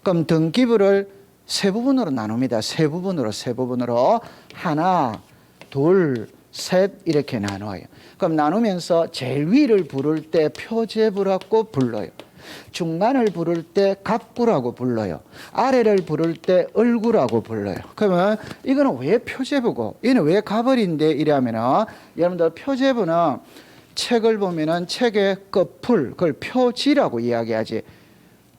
그럼 등기부를 세 부분으로 나눕니다. 세 부분으로, 세 부분으로. 하나, 둘, 셋 이렇게 나눠요. 그럼 나누면서 제일 위를 부를 때 표제부라고 불러요. 중간을 부를 때 갑구라고 불러요. 아래를 부를 때 얼구라고 불러요. 그러면 이거는 왜 표제부고 얘는 왜 갑을인데 이러면은 여러분들 표제부는 책을 보면은 책의 끝풀 그걸 표지라고 이야기하지.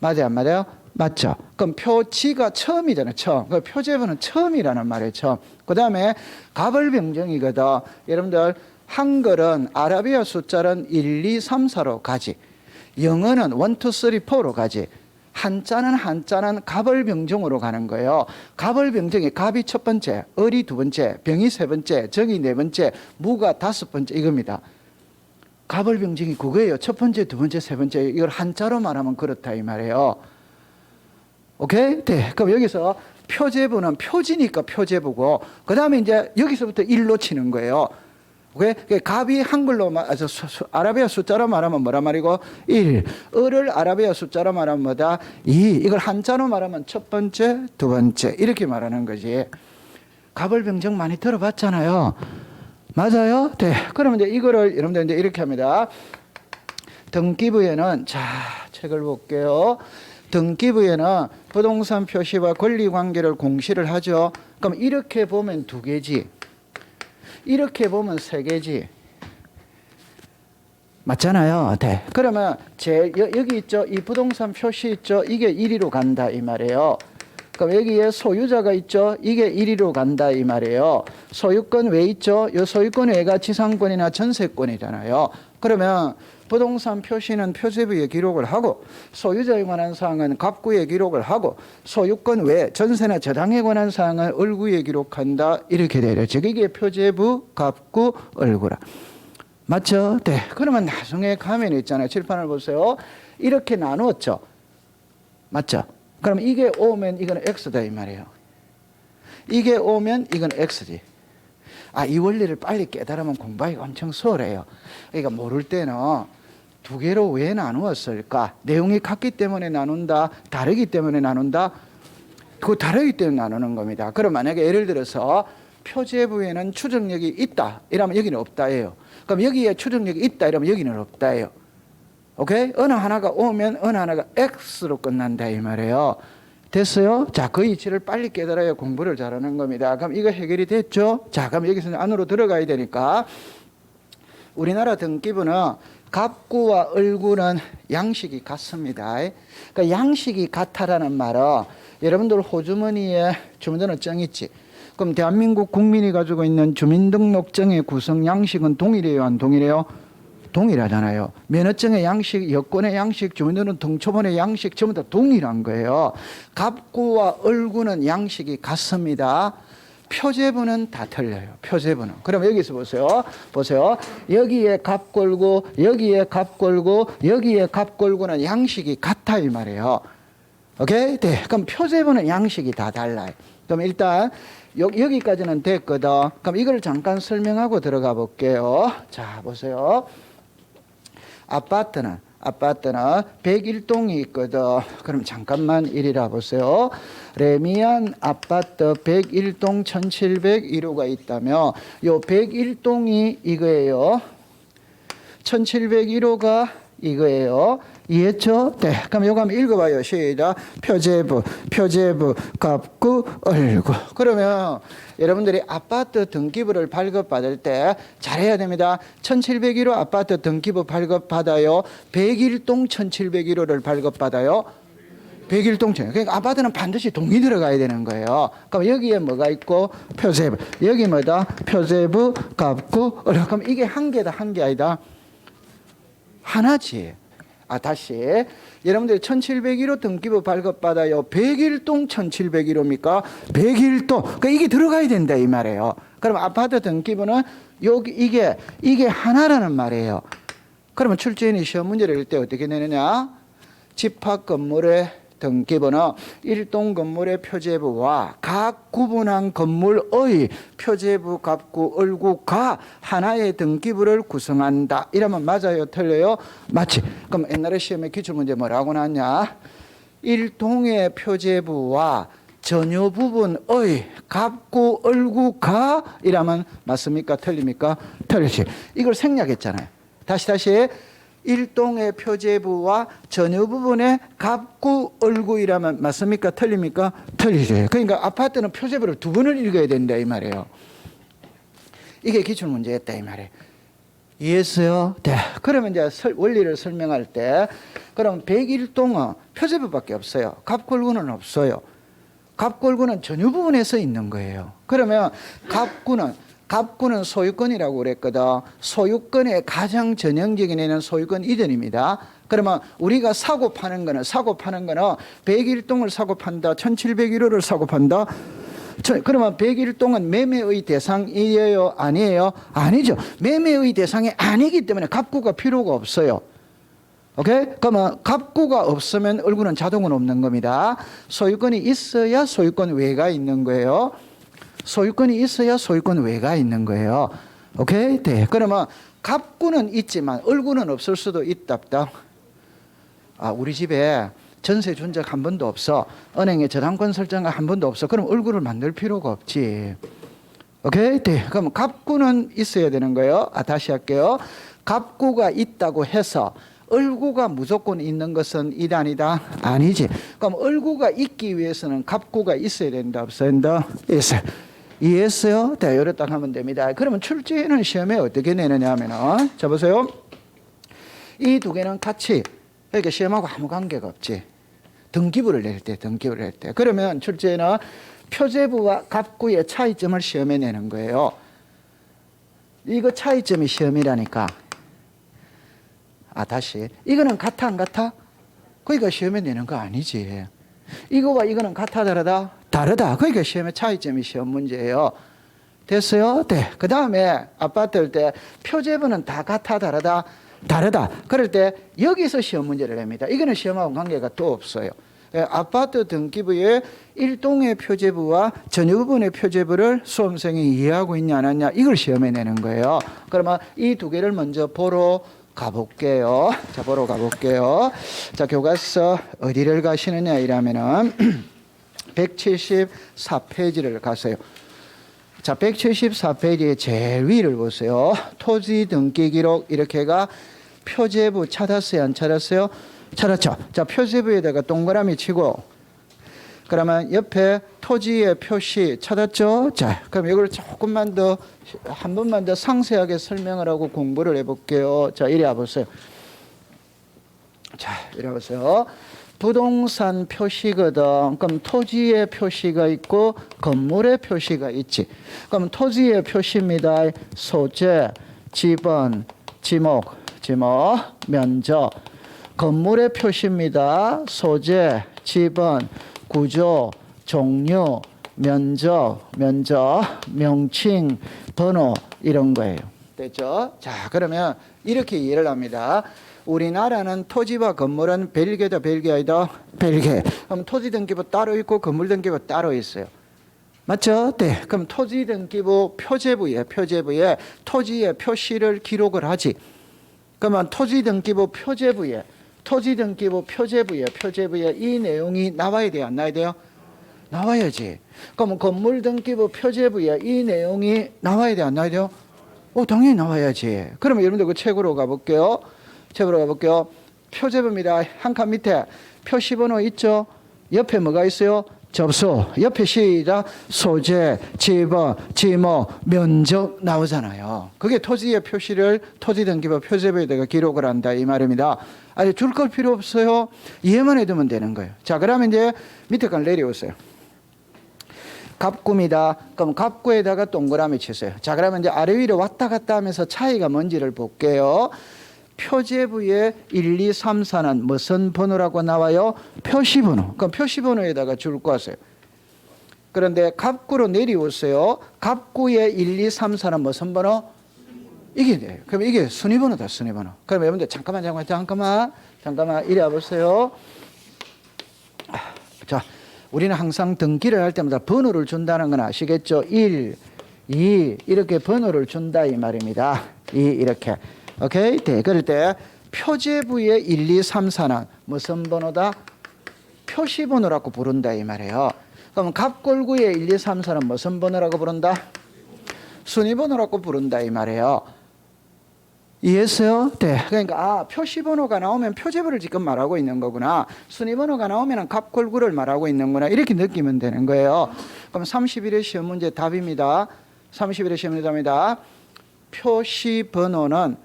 맞아요, 안 맞아요? 맞죠? 그럼 표지가 처음이잖아요. 처음. 그 표제부는 처음이라는 말이에요. 처음. 그 다음에 갑을병정이거든. 여러분들 한글은 아라비아 숫자는 1, 2, 3, 4로 가지. 영어는 1, 2, 3, 4로 가지. 한자는 갑을병정으로 가는 거예요. 갑을병정이 갑이 첫 번째, 을이 두 번째, 병이 세 번째, 정이 네 번째, 무가 다섯 번째 이겁니다. 갑을병정이 그거예요. 첫 번째, 두 번째, 세 번째. 이걸 한자로 말하면 그렇다 이 말이에요. 오케이? 네. 그럼 여기서 표제부는 표지니까 표제부고 그 다음에 이제 여기서부터 일로 치는 거예요. 오케이? 갑이 한글로 아라비아 숫자로 말하면 뭐라 말이고 1. 을을 아라비아 숫자로 말하면 뭐다? 2. 이걸 한자로 말하면 첫 번째, 두 번째 이렇게 말하는 거지. 갑을병정 많이 들어봤잖아요. 맞아요? 네. 그러면 이제 이거를 여러분들 이제 이렇게 합니다. 등기부에는 자, 책을 볼게요. 등기부에는 부동산 표시와 권리관계를 공시를 하죠. 그럼 이렇게 보면 두 개지. 이렇게 보면 세 개지. 맞잖아요. 네. 그러면 여기 있죠. 이 부동산 표시 있죠. 이게 1위로 간다 이 말이에요. 그럼 여기에 소유자가 있죠. 이게 1위로 간다 이 말이에요. 소유권 왜 있죠? 이 소유권 외가 지상권이나 전세권이잖아요. 그러면 부동산 표시는 표제부에 기록을 하고 소유자에 관한 사항은 갑구에 기록을 하고 소유권 외 전세나 저당에 관한 사항은 얼구에 기록한다. 이렇게 되죠. 즉 이게 표제부, 갑구, 얼구라. 맞죠? 네. 그러면 나중에 가면 있잖아요. 칠판을 보세요. 이렇게 나누었죠. 맞죠? 그럼 이게 오면 이건 X다 이 말이에요. 이게 오면 이건 X지. 아, 이 원리를 빨리 깨달으면 공부하기가 엄청 수월해요. 그러니까 모를 때는 두 개로 왜 나누었을까? 내용이 같기 때문에 나눈다? 다르기 때문에 나눈다? 그 다르기 때문에 나누는 겁니다. 그럼 만약에 예를 들어서 표제부에는 추정력이 있다 이러면 여기는 없다예요. 그럼 여기에 추정력이 있다 이러면 여기는 없다예요. 오케이? 어느 하나가 오면 어느 하나가 X로 끝난다 이 말이에요. 됐어요? 자, 그 이치를 빨리 깨달아야 공부를 잘하는 겁니다. 그럼 이거 해결이 됐죠? 자, 그럼 여기서 안으로 들어가야 되니까 우리나라 등기부는 갑구와 얼구는 양식이 같습니다. 그러니까 양식이 같다라는 말은 여러분들 호주머니에 주민등록증 있지? 그럼 대한민국 국민이 가지고 있는 주민등록증의 구성 양식은 동일해요? 안 동일해요? 동일하잖아요. 면허증의 양식, 여권의 양식, 주민등록 등초본의 양식 전부 다 동일한 거예요. 갑구와 얼구는 양식이 같습니다. 표제부는 다 틀려요. 표제부는. 그럼 여기서 보세요. 보세요. 여기에 갑골구, 여기에 갑골구, 여기에 갑골구는 양식이 같아 이 말이에요. 오케이? 네. 그럼 표제부는 양식이 다 달라요. 그럼 일단 여기까지는 됐거든. 그럼 이걸 잠깐 설명하고 들어가 볼게요. 자, 보세요. 아파트는 아파트는 101동이 있거든. 그럼 잠깐만 이리라 보세요. 레미안 아파트 101동 1701호가 있다면 요 101동이 이거예요. 1701호가 이거예요. 이해했죠? 네. 그럼 요거 한번 읽어봐요. 시작. 표제부, 갑구, 얼구. 그러면 여러분들이 아파트 등기부를 발급받을 때 잘해야 됩니다. 1701호 아파트 등기부 발급받아요. 101동 1701호를 발급받아요. 101동. 그러니까 아파트는 반드시 동이 들어가야 되는 거예요. 그럼 여기에 뭐가 있고? 표제부. 여기 뭐다? 표제부, 갑구, 얼구. 그럼 이게 한 개다, 한 개 아니다? 하나지. 다시 여러분들이 1701호 등기부 발급받아요. 101동 1701호입니까? 101동. 그러니까 이게 들어가야 된다 이 말이에요. 그럼 아파트 등기부는 여기 이게 하나라는 말이에요. 그러면 출제인이 시험 문제를 낼 때 어떻게 내느냐? 집합 건물의 등기부는 1동 건물의 표제부와 각 구분한 건물의 표제부, 갑구, 얼구가 하나의 등기부를 구성한다. 이러면 맞아요? 틀려요? 맞지? 그럼 옛날에 시험에 기출문제 뭐라고 나왔냐? 1동의 표제부와 전유 부분의 갑구, 얼구가 이라면 맞습니까? 틀립니까? 틀리지. 이걸 생략했잖아요. 다시 1동의 표제부와 전유 부분의 갑구, 얼구이라면 맞습니까? 틀립니까? 틀리죠. 그러니까 아파트는 표제부를 두 번을 읽어야 된다 이 말이에요. 이게 기출문제였다 이 말이에요. 이해했어요? 네. 그러면 이제 원리를 설명할 때 그럼 101동은 표제부밖에 없어요. 갑구, 얼구는 없어요. 갑구, 얼구는 전유 부분에서 있는 거예요. 그러면 갑구는 소유권이라고 그랬거든. 소유권의 가장 전형적인 애는 소유권 이전입니다. 그러면 우리가 사고 파는 거는 101동을 사고 판다. 1701호를 사고 판다. 그러면 101동은 매매의 대상이에요? 아니에요? 아니죠. 매매의 대상이 아니기 때문에 갑구가 필요가 없어요. 오케이? 그러면 갑구가 없으면 얼굴은 자동으로 없는 겁니다. 소유권이 있어야 소유권 외가 있는 거예요. 소유권이 있어야 소유권 외가 있는 거예요. 오케이? 네. 그러면 갑구는 있지만 얼굴은 없을 수도 있답다. 우리 집에 전세 준 적 한 번도 없어. 은행에 저당권 설정가 한 번도 없어. 그럼 얼굴을 만들 필요가 없지. 오케이? 네. 그럼 갑구는 있어야 되는 거예요. 다시 할게요. 갑구가 있다고 해서 얼구가 무조건 있는 것은 이단이다? 아니지. 그럼 얼구가 있기 위해서는 갑구가 있어야 된다? 없어야 된다? 있어요. 이해했어요? 네, 요래 딱 하면 됩니다. 그러면 출제는 시험에 어떻게 내느냐 하면은, 자, 보세요. 이 두 개는 같이, 그러니까 시험하고 아무 관계가 없지. 등기부를 낼 때. 그러면 출제는 표제부와 갑구의 차이점을 시험에 내는 거예요. 이거 차이점이 시험이라니까. 다시. 이거는 같아, 안 같아? 그러니까 시험에 내는 거 아니지. 이거와 이거는 같아, 다르다? 다르다. 그러니까 시험의 차이점이 시험 문제예요. 됐어요? 네. 그 다음에 아파트일 때 표제부는 다 같아, 다르다? 다르다. 그럴 때 여기서 시험 문제를 냅니다. 이거는 시험하고 관계가 또 없어요. 아파트 등기부의 1동의 표제부와 전유 부분의 표제부를 수험생이 이해하고 있냐 안 하냐 이걸 시험에 내는 거예요. 그러면 이 두 개를 먼저 보러 가볼게요. 자, 보러 가볼게요. 자, 교과서 어디를 가시느냐 이라면은 174페이지를 가세요. 자, 174페이지의 제일 위를 보세요. 토지 등기 기록 이렇게가 표제부 찾았어요? 안 찾았어요? 찾았죠. 자, 표제부에다가 동그라미 치고 그러면 옆에 토지의 표시 찾았죠? 자, 그럼 이걸 조금만 더 한 번만 더 상세하게 설명을 하고 공부를 해볼게요. 자, 이리 와보세요. 자, 이리 와보세요. 부동산 표시거든. 그럼 토지의 표시가 있고 건물의 표시가 있지. 그럼 토지의 표시입니다. 소재, 지번, 지목, 면적. 건물의 표시입니다. 소재, 지번, 구조, 종류, 면적, 명칭, 번호 이런 거예요. 됐죠? 자, 그러면 이렇게 이해를 합니다. 우리나라는 토지와 건물은 별개다, 별개 아니다? 별개. 그럼 토지 등기부 따로 있고 건물 등기부 따로 있어요. 맞죠? 네. 그럼 토지 등기부 표제부에 토지의 표시를 기록을 하지. 그러면 토지 등기부 표제부에 토지등기부 표제부에 이 내용이 나와야 돼요? 안 나와야 돼요? 나와야지. 그럼 건물등기부 표제부에 이 내용이 나와야 돼요? 안 나와야 돼요? 당연히 나와야지. 그러면 여러분들 그 책으로 가볼게요. 표제부입니다. 한 칸 밑에 표시번호 있죠? 옆에 뭐가 있어요? 접수. 옆에 시작. 소재, 지번, 지목, 면적 나오잖아요. 그게 토지의 표시를 토지등기부 표제부에다가 기록을 한다 이 말입니다. 아니 줄 걸 필요 없어요. 이해만 해두면 되는 거예요. 자, 그러면 이제 밑에 칸 내려오세요. 갑구입니다. 그럼 갑구에다가 동그라미 치세요. 자, 그러면 이제 아래 위로 왔다 갔다 하면서 차이가 뭔지를 볼게요. 표제부에 1, 2, 3, 4는 무슨 번호라고 나와요? 표시번호. 그럼 표시번호에다가 줄 거 하세요. 그런데 갑구로 내려오세요. 갑구에 1, 2, 3, 4는 무슨 번호? 이게 돼요. 그럼 이게 순위번호다, 순위번호. 그럼 여러분들 잠깐만 이리 와보세요. 자, 우리는 항상 등기를 할 때마다 번호를 준다는 건 아시겠죠? 1, 2 이렇게 번호를 준다 이 말입니다. 이렇게. 오케이? 네, 그럴 때 표제부에 1, 2, 3, 4는 무슨 번호다? 표시번호라고 부른다 이 말이에요. 그럼 갑골구에 1, 2, 3, 4는 무슨 번호라고 부른다? 순위번호라고 부른다 이 말이에요. 이해했어요? 네. 그러니까 표시번호가 나오면 표제부를 지금 말하고 있는 거구나. 순위번호가 나오면 갑골구를 말하고 있는구나. 이렇게 느끼면 되는 거예요. 그럼 31의 시험 문제 답입니다. 31의 시험 문제 답입니다. 표시번호는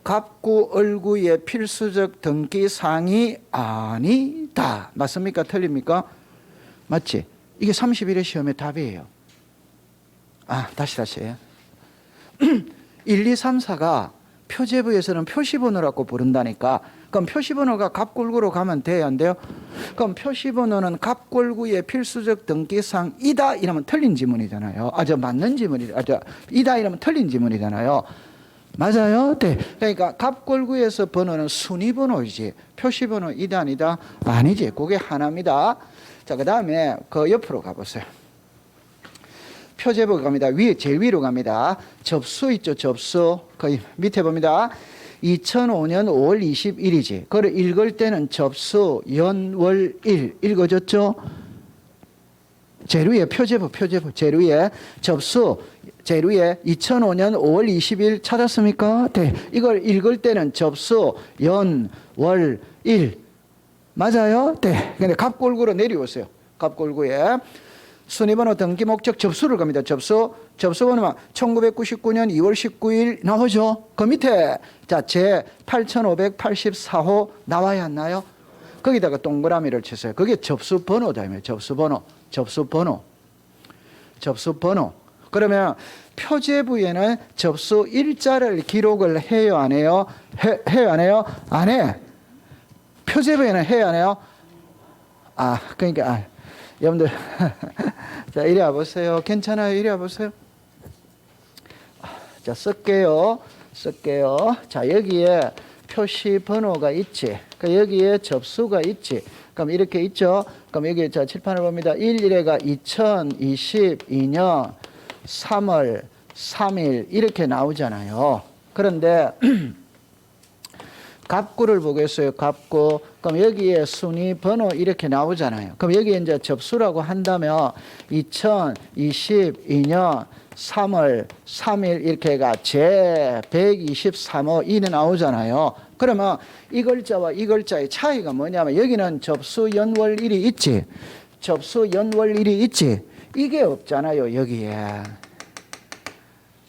갑구 얼구의 필수적 등기사항이 아니다. 맞습니까? 틀립니까? 맞지? 이게 31의 시험의 답이에요. 다시 1, 2, 3, 4가 표제부에서는 표시번호라고 부른다니까. 그럼 표시번호가 갑골구로 가면 돼요? 안 돼요? 그럼 표시번호는 갑골구의 필수적 등기사항이다 이러면 틀린 지문이잖아요. 맞는 지문이다. 이다 이러면 틀린 지문이잖아요. 맞아요? 네. 그러니까 갑골구에서 번호는 순위번호이지 표시번호 이다 아니다? 아니지. 그게 하나입니다. 자, 그 다음에 그 옆으로 가보세요. 표제부 갑니다. 제일 위로 갑니다. 접수 있죠, 접수. 거기 밑에 봅니다. 2005년 5월 20일이지. 그걸 읽을 때는 접수, 연월, 일. 읽어졌죠? 제일 위에 표제부. 제일 위에 접수, 제일 위에 2005년 5월 20일 찾았습니까? 네. 이걸 읽을 때는 접수, 연, 월, 일. 맞아요? 네. 근데 갑골구로 내려오세요. 갑골구에. 순위번호 등기 목적 접수를 갑니다. 접수번호만 1999년 2월 19일 나오죠. 그 밑에 제 8584호 나와야 안 나요? 거기다가 동그라미를 치세요. 그게 접수번호다. 접수번호. 그러면 표제부에는 접수 일자를 기록을 해요, 안 해요? 해요, 안 해요? 안 해. 표제부에는 해요, 안 해요? 그러니까 여러분들 자, 이리 와보세요. 괜찮아요? 이리 와보세요. 자, 쓸게요. 자, 여기에 표시 번호가 있지. 여기에 접수가 있지. 그럼 이렇게 있죠. 그럼 여기 칠판을 봅니다. 1일에가 2022년 3월 3일 이렇게 나오잖아요. 그런데 갑구를 보겠어요. 갑구. 그럼 여기에 순위 번호 이렇게 나오잖아요. 그럼 여기에 이제 접수라고 한다면 2022년 3월 3일 이렇게가 제 123호 이는 나오잖아요. 그러면 이 글자와 이 글자의 차이가 뭐냐면 여기는 접수 연월일이 있지. 이게 없잖아요. 여기에.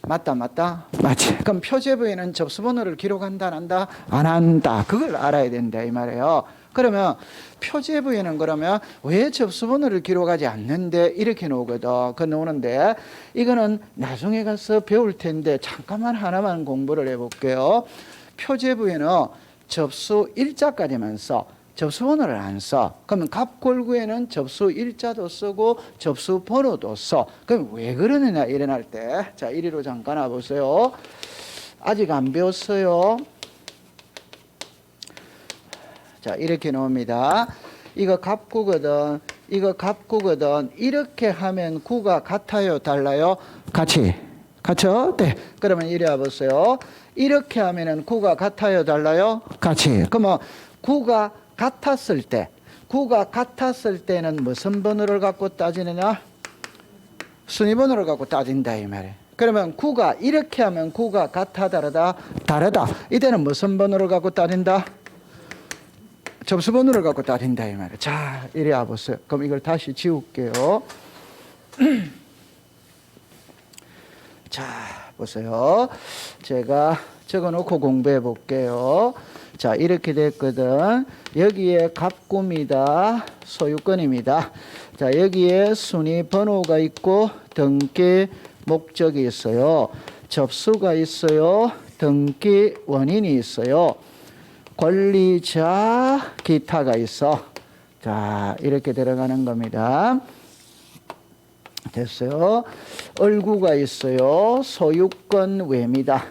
맞다. 맞지. 그럼 표제부에는 접수번호를 기록한다, 안 한다? 안 한다. 그걸 알아야 된다, 이 말이에요. 그러면 표제부에는 그러면 왜 접수번호를 기록하지 않는데 이렇게 나오거든. 나오는데 이거는 나중에 가서 배울 텐데 잠깐만 하나만 공부를 해볼게요. 표제부에는 접수 일자까지만 써. 접수번호를 안 써. 그러면 갑골구에는 접수 일자도 쓰고 접수 번호도 써. 그럼 왜 그러느냐 일어날 때. 자, 이리로 잠깐 와보세요. 아직 안 배웠어요. 자, 이렇게 나옵니다. 이거 갑구거든. 이렇게 하면 구가 같아요, 달라요? 같이 같죠? 네. 그러면 이래 보세요. 이렇게 하면은 구가 같아요, 달라요? 같이. 그러면 구가 같았을 때는 무슨 번호를 갖고 따지느냐? 순위번호를 갖고 따진다 이 말이에요. 그러면 구가 이렇게 하면 구가 같아, 다르다? 다르다. 이때는 무슨 번호를 갖고 따진다? 접수번호를 갖고 따진다 이 말이에요. 자, 이리 와보세요. 그럼 이걸 다시 지울게요. 자, 보세요. 제가 적어놓고 공부해 볼게요. 자, 이렇게 됐거든. 여기에 갑구입니다. 소유권입니다. 자, 여기에 순위 번호가 있고 등기 목적이 있어요. 접수가 있어요. 등기 원인이 있어요. 권리자 기타가 있어. 자, 이렇게 들어가는 겁니다. 됐어요. 얼구가 있어요. 소유권 외입니다.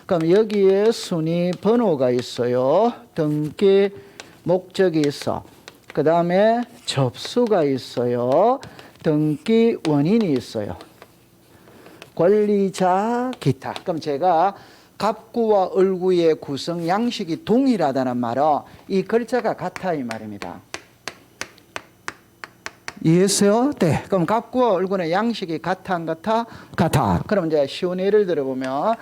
그럼 여기에 순위 번호가 있어요. 등기 목적이 있어. 그 다음에 접수가 있어요. 등기 원인이 있어요. 권리자 기타. 그럼 제가 갑구와 얼구의 구성 양식이 동일하다는 말은 이 글자가 같아 이 말입니다. 이해했어요? 네. 그럼 갑구와 얼구의 양식이 같아 안 같아? 같아. 그럼 이제 쉬운 예를 들어보면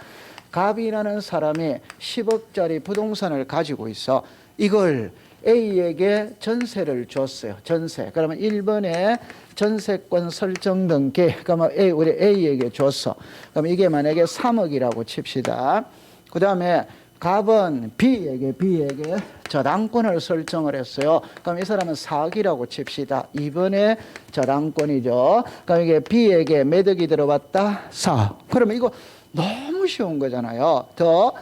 갑이라는 사람이 10억짜리 부동산을 가지고 있어. 이걸 A에게 전세를 줬어요. 전세. 그러면 1번에 전세권 설정 등기. 그러면 우리 A에게 줬어. 그럼 이게 만약에 3억이라고 칩시다. 그 다음에 갑은 B에게 저당권을 설정을 했어요. 그럼 이 사람은 4억이라고 칩시다. 2번에 저당권이죠. 그럼 이게 B에게 매덕이 들어왔다? 4. 그러면 이거 너무 쉬운 거잖아요. 더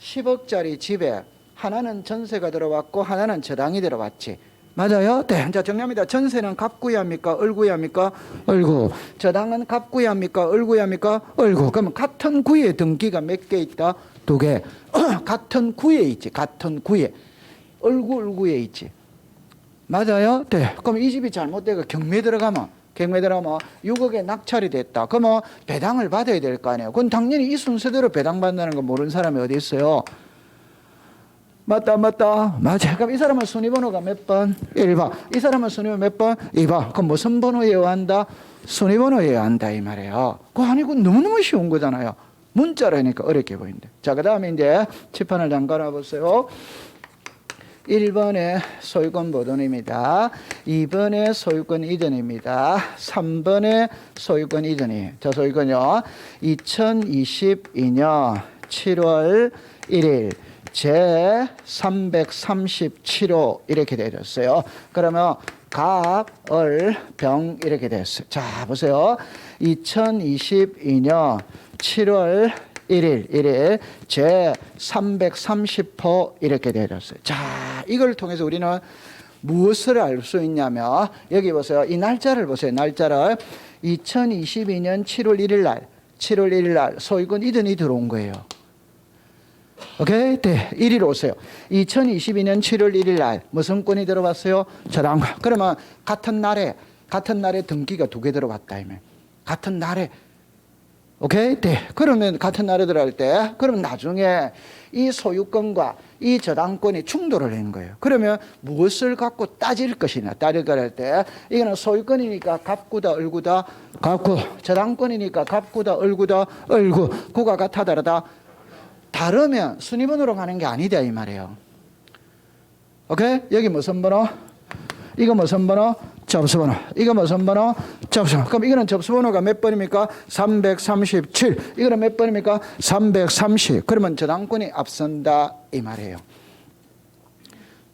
10억짜리 집에 하나는 전세가 들어왔고 하나는 저당이 들어왔지. 맞아요? 네. 자, 정리합니다. 전세는 갑구야 합니까? 얼구야 합니까? 얼구. 저당은 갑구야 합니까? 얼구야 합니까? 얼구. 그러면 같은 구에 등기가 몇 개 있다? 2개. 같은 구에 있지. 같은 구에. 얼구에 있지. 맞아요? 네. 그럼 이 집이 잘못되고 경매 들어가면 6억에 낙찰이 됐다. 그러면 배당을 받아야 될 거 아니에요. 그건 당연히 이 순서대로 배당받는다는 거 모르는 사람이 어디 있어요? 맞다. 맞아. 그럼 이 사람은 순위번호가 몇 번? 1번. 이 사람은 순위번호 몇 번? 2번. 그럼 무슨 번호여야 한다? 순위번호여야 한다 이 말이에요. 그거 아니고 너무너무 쉬운 거잖아요. 문자라니까 어렵게 보이는데. 자, 그 다음에 이제 칠판을 잠깐 보세요. 1번에 소유권 보존입니다. 2번에 소유권 이전입니다. 3번에 소유권 이전이에요. 자, 소유권요. 2022년 7월 1일 제 337호 이렇게 되어졌어요. 그러면 갑, 얼, 병 이렇게 됐어요. 자, 보세요. 2022년 7월 1일 제 330호 이렇게 되어졌어요. 자, 이걸 통해서 우리는 무엇을 알 수 있냐면 여기 보세요. 이 날짜를 보세요. 날짜를 2022년 7월 1일 날 소유권 이전이 들어온 거예요. 오케이? 네. 1일 오세요. 2022년 7월 1일 날 무슨 권이 들어왔어요? 저당권. 그러면 같은 날에 등기가 2개 들어왔다. 같은 날에. 오케이? 네. 그러면 같은 날에 들어갈 때, 그러면 나중에 이 소유권과 이 저당권이 충돌을 하는 거예요. 그러면 무엇을 갖고 따질 것이냐? 따질 할 때, 이거는 소유권이니까 갑구다, 얼구다? 갑구. 저당권이니까 갑구다, 얼구다? 얼구. 구가 같아, 다르다? 다르면 순위번호로 가는 게 아니다 이 말이에요. 오케이? 여기 무슨 번호? 이거 무슨 번호? 접수번호. 이거 무슨 번호? 접수번호. 그럼 이거는 접수번호가 몇 번입니까? 337. 이거는 몇 번입니까? 330. 그러면 저당권이 앞선다 이 말이에요.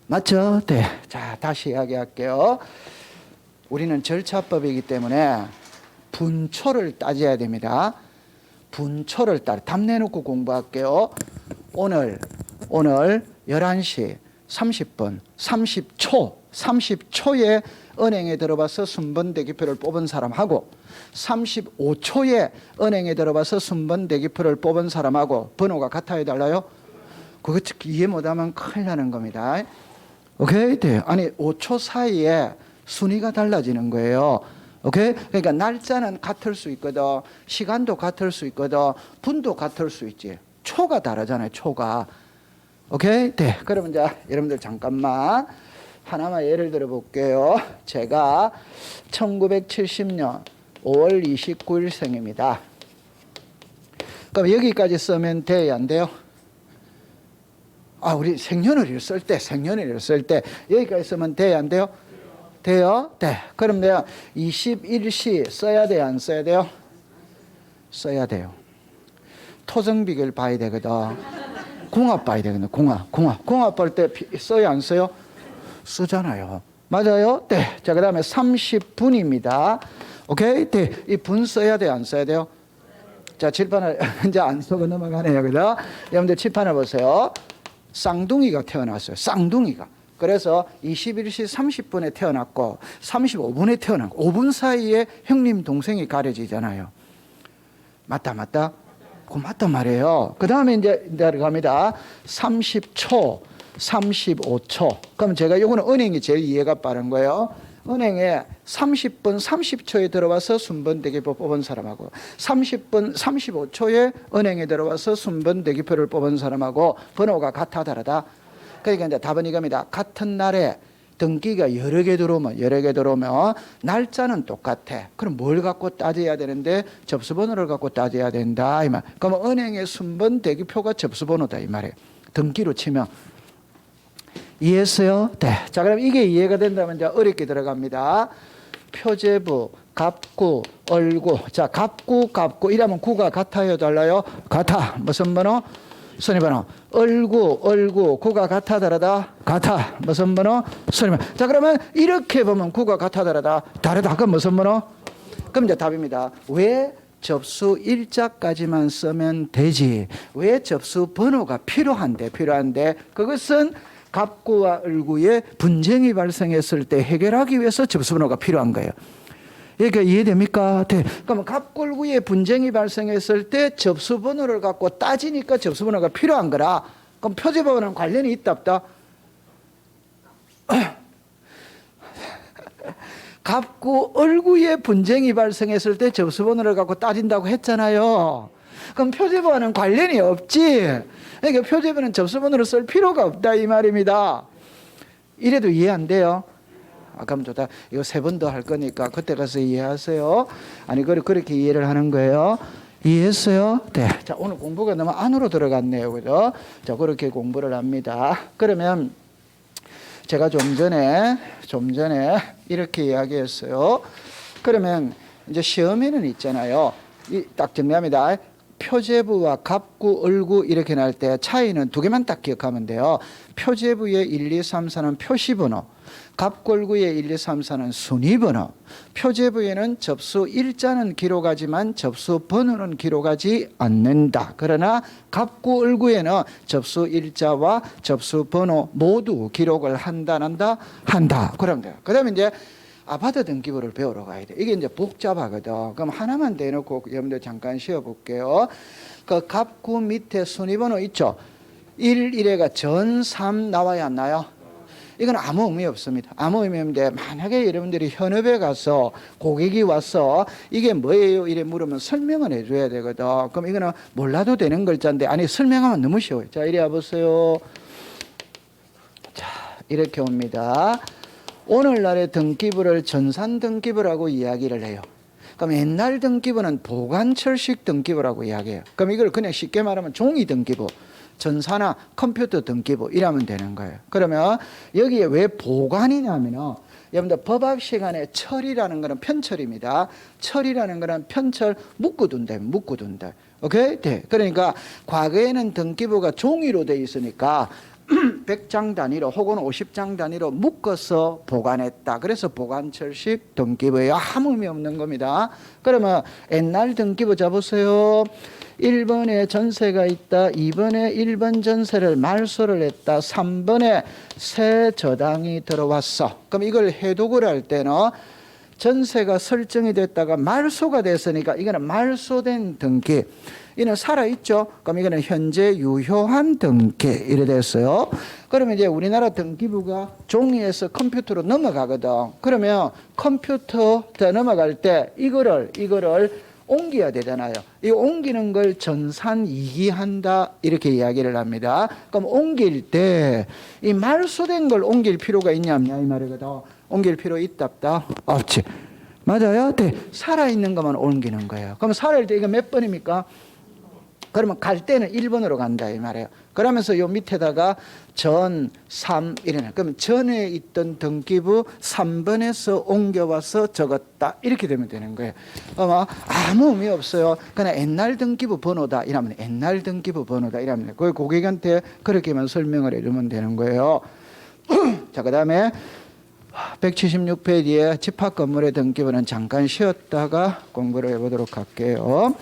맞죠? 네. 자, 다시 이야기할게요. 우리는 절차법이기 때문에 분초를 따져야 됩니다. 분초를 따라 답 내놓고 공부할게요. 오늘 11시 30분 30초에 은행에 들어가서 순번대기표를 뽑은 사람하고 35초에 은행에 들어가서 순번대기표를 뽑은 사람하고 번호가 같아야 달라요? 그거 이해 못하면 큰일 나는 겁니다. 오케이? 네. 아니 5초 사이에 순위가 달라지는 거예요. 오케이? 그러니까 날짜는 같을 수 있거든. 시간도 같을 수 있거든. 분도 같을 수 있지. 초가 다르잖아요. 초가. 오케이? 네. 그러면 이제 여러분들 잠깐만 하나만 예를 들어 볼게요. 제가 1970년 5월 29일 생입니다. 그럼 여기까지 쓰면 돼요? 안 돼요? 우리 생년월일 쓸 때 여기까지 쓰면 돼요? 안 돼요? 돼요? 네. 그럼 내가 21시 써야 돼요? 안 써야 돼요? 써야 돼요. 토정비결 봐야 되거든. 궁합 봐야 되거든. 궁합 볼 때 써요? 안 써요? 쓰잖아요. 맞아요? 네. 자, 그 다음에 30분입니다. 오케이? 네. 이 분 써야 돼요? 안 써야 돼요? 자, 칠판을 이제 안 쓰고 넘어가네요. 그죠? 여러분들 칠판을 보세요. 쌍둥이가 태어났어요. 쌍둥이가. 그래서 21시 30분에 태어났고 35분에 태어났고 5분 사이에 형님 동생이 가려지잖아요. 맞다. 그거 맞단 말이에요. 그 다음에 이제 들어갑니다. 30초, 35초. 그럼 제가 요거는 은행이 제일 이해가 빠른 거예요. 은행에 30분 30초에 들어와서 순번대기표 뽑은 사람하고 30분 35초에 은행에 들어와서 순번대기표를 뽑은 사람하고 번호가 같아 다르다. 그러니까 이제 답은 이겁니다. 같은 날에 등기가 여러 개 들어오면 날짜는 똑같아. 그럼 뭘 갖고 따져야 되는데 접수번호를 갖고 따져야 된다 이 말. 그러면 은행의 순번대기표가 접수번호다 이 말이에요. 등기로 치면. 이해했어요? 네. 자, 그럼 이게 이해가 된다면 이제 어렵게 들어갑니다. 표제부, 갑구, 얼구. 자, 갑구 이러면 구가 같아요, 달라요? 같아. 무슨 번호? 순위번호. 얼구, 구가 같아, 다르다? 같아. 무슨 번호? 순위번호. 자, 그러면 이렇게 보면 구가 같아, 다르다. 그럼 무슨 번호? 그럼 이제 답입니다. 왜 접수 일자까지만 쓰면 되지? 왜 접수 번호가 필요한데? 그것은 갑구와 을구의 분쟁이 발생했을 때 해결하기 위해서 접수번호가 필요한 거예요. 그러니까 이해됩니까? 네. 그러면 갑골구의 분쟁이 발생했을 때 접수번호를 갖고 따지니까 접수번호가 필요한 거라. 그럼 표제번호는 관련이 있다 없다? 갑구 을구의 분쟁이 발생했을 때 접수번호를 갖고 따진다고 했잖아요. 그럼 표제번호는 관련이 없지. 그러니까 표제번호는 접수번호를 쓸 필요가 없다 이 말입니다. 이래도 이해 안 돼요? 그럼 좋다. 이거 3번 더 할 거니까 그때 가서 이해하세요. 아니 그렇게 이해를 하는 거예요. 이해했어요? 네. 자, 오늘 공부가 너무 안으로 들어갔네요. 그죠? 자, 그렇게 공부를 합니다. 그러면 제가 좀 전에 이렇게 이야기했어요. 그러면 이제 시험에는 있잖아요. 딱 정리합니다. 표제부와 갑구, 을구 이렇게 날 때 차이는 2개만 딱 기억하면 돼요. 표제부의 1, 2, 3, 4는 표시번호, 갑골구의 1, 2, 3, 4는 순위번호. 표제부에는 접수 일자는 기록하지만 접수 번호는 기록하지 않는다. 그러나 갑구, 을구에는 접수 일자와 접수 번호 모두 기록을 한다. 그러면 돼요. 그 다음에 이제 아파트 등기부를 배우러 가야 돼. 이게 이제 복잡하거든. 그럼 하나만 대놓고 여러분들 잠깐 쉬어볼게요. 그 갑구 밑에 순위번호 있죠? 1가 전 3 나와야 안 나요? 이건 아무 의미 없습니다. 아무 의미 없는데 만약에 여러분들이 현업에 가서 고객이 와서 이게 뭐예요? 이래 물으면 설명을 해줘야 되거든. 그럼 이거는 몰라도 되는 글자인데 아니 설명하면 너무 쉬워요. 자, 이리 와보세요. 자, 이렇게 옵니다. 오늘날의 등기부를 전산 등기부라고 이야기를 해요. 그럼 옛날 등기부는 보관철식 등기부라고 이야기해요. 그럼 이걸 그냥 쉽게 말하면 종이 등기부, 전산화 컴퓨터 등기부 이라면 되는 거예요. 그러면 여기에 왜 보관이냐면요. 여러분들 법학 시간에 철이라는 거는 편철입니다. 철이라는 거는 편철 묶어둔다. 오케이? 네. 그러니까 과거에는 등기부가 종이로 돼 있으니까 100장 단위로 혹은 50장 단위로 묶어서 보관했다. 그래서 보관철식 등기부예요. 아무 의미 없는 겁니다. 그러면 옛날 등기부 잡으세요. 1번에 전세가 있다. 2번에 1번 전세를 말소를 했다. 3번에 새 저당이 들어왔어. 그럼 이걸 해독을 할 때는 전세가 설정이 됐다가 말소가 됐으니까 이거는 말소된 등기. 이는 살아있죠. 그럼 이거는 현재 유효한 등기 이래 됐어요. 그러면 이제 우리나라 등기부가 종이에서 컴퓨터로 넘어가거든. 그러면 컴퓨터 넘어갈 때 이거를 옮겨야 되잖아요. 이 옮기는 걸 전산이기한다 이렇게 이야기를 합니다. 그럼 옮길 때 이 말소된 걸 옮길 필요가 있냐 없냐 이 말이거든. 옮길 필요 있다 없다? 없지. 맞아요. 네. 살아있는 것만 옮기는 거예요. 그럼 살아있을 때 이거 몇 번입니까? 그러면 갈 때는 1번으로 간다 이 말이에요. 그러면서 요 밑에다가 전 3 이래요. 그러면 전에 있던 등기부 3번에서 옮겨와서 적었다 이렇게 되면 되는 거예요. 아무 의미 없어요. 그냥 옛날 등기부 번호다 이러면 옛날 등기부 번호다 이러면 그 고객한테 그렇게만 설명을 해주면 되는 거예요. 자, 그다음에 176페이지에 집합 건물의 등기부는 잠깐 쉬었다가 공부를 해보도록 할게요.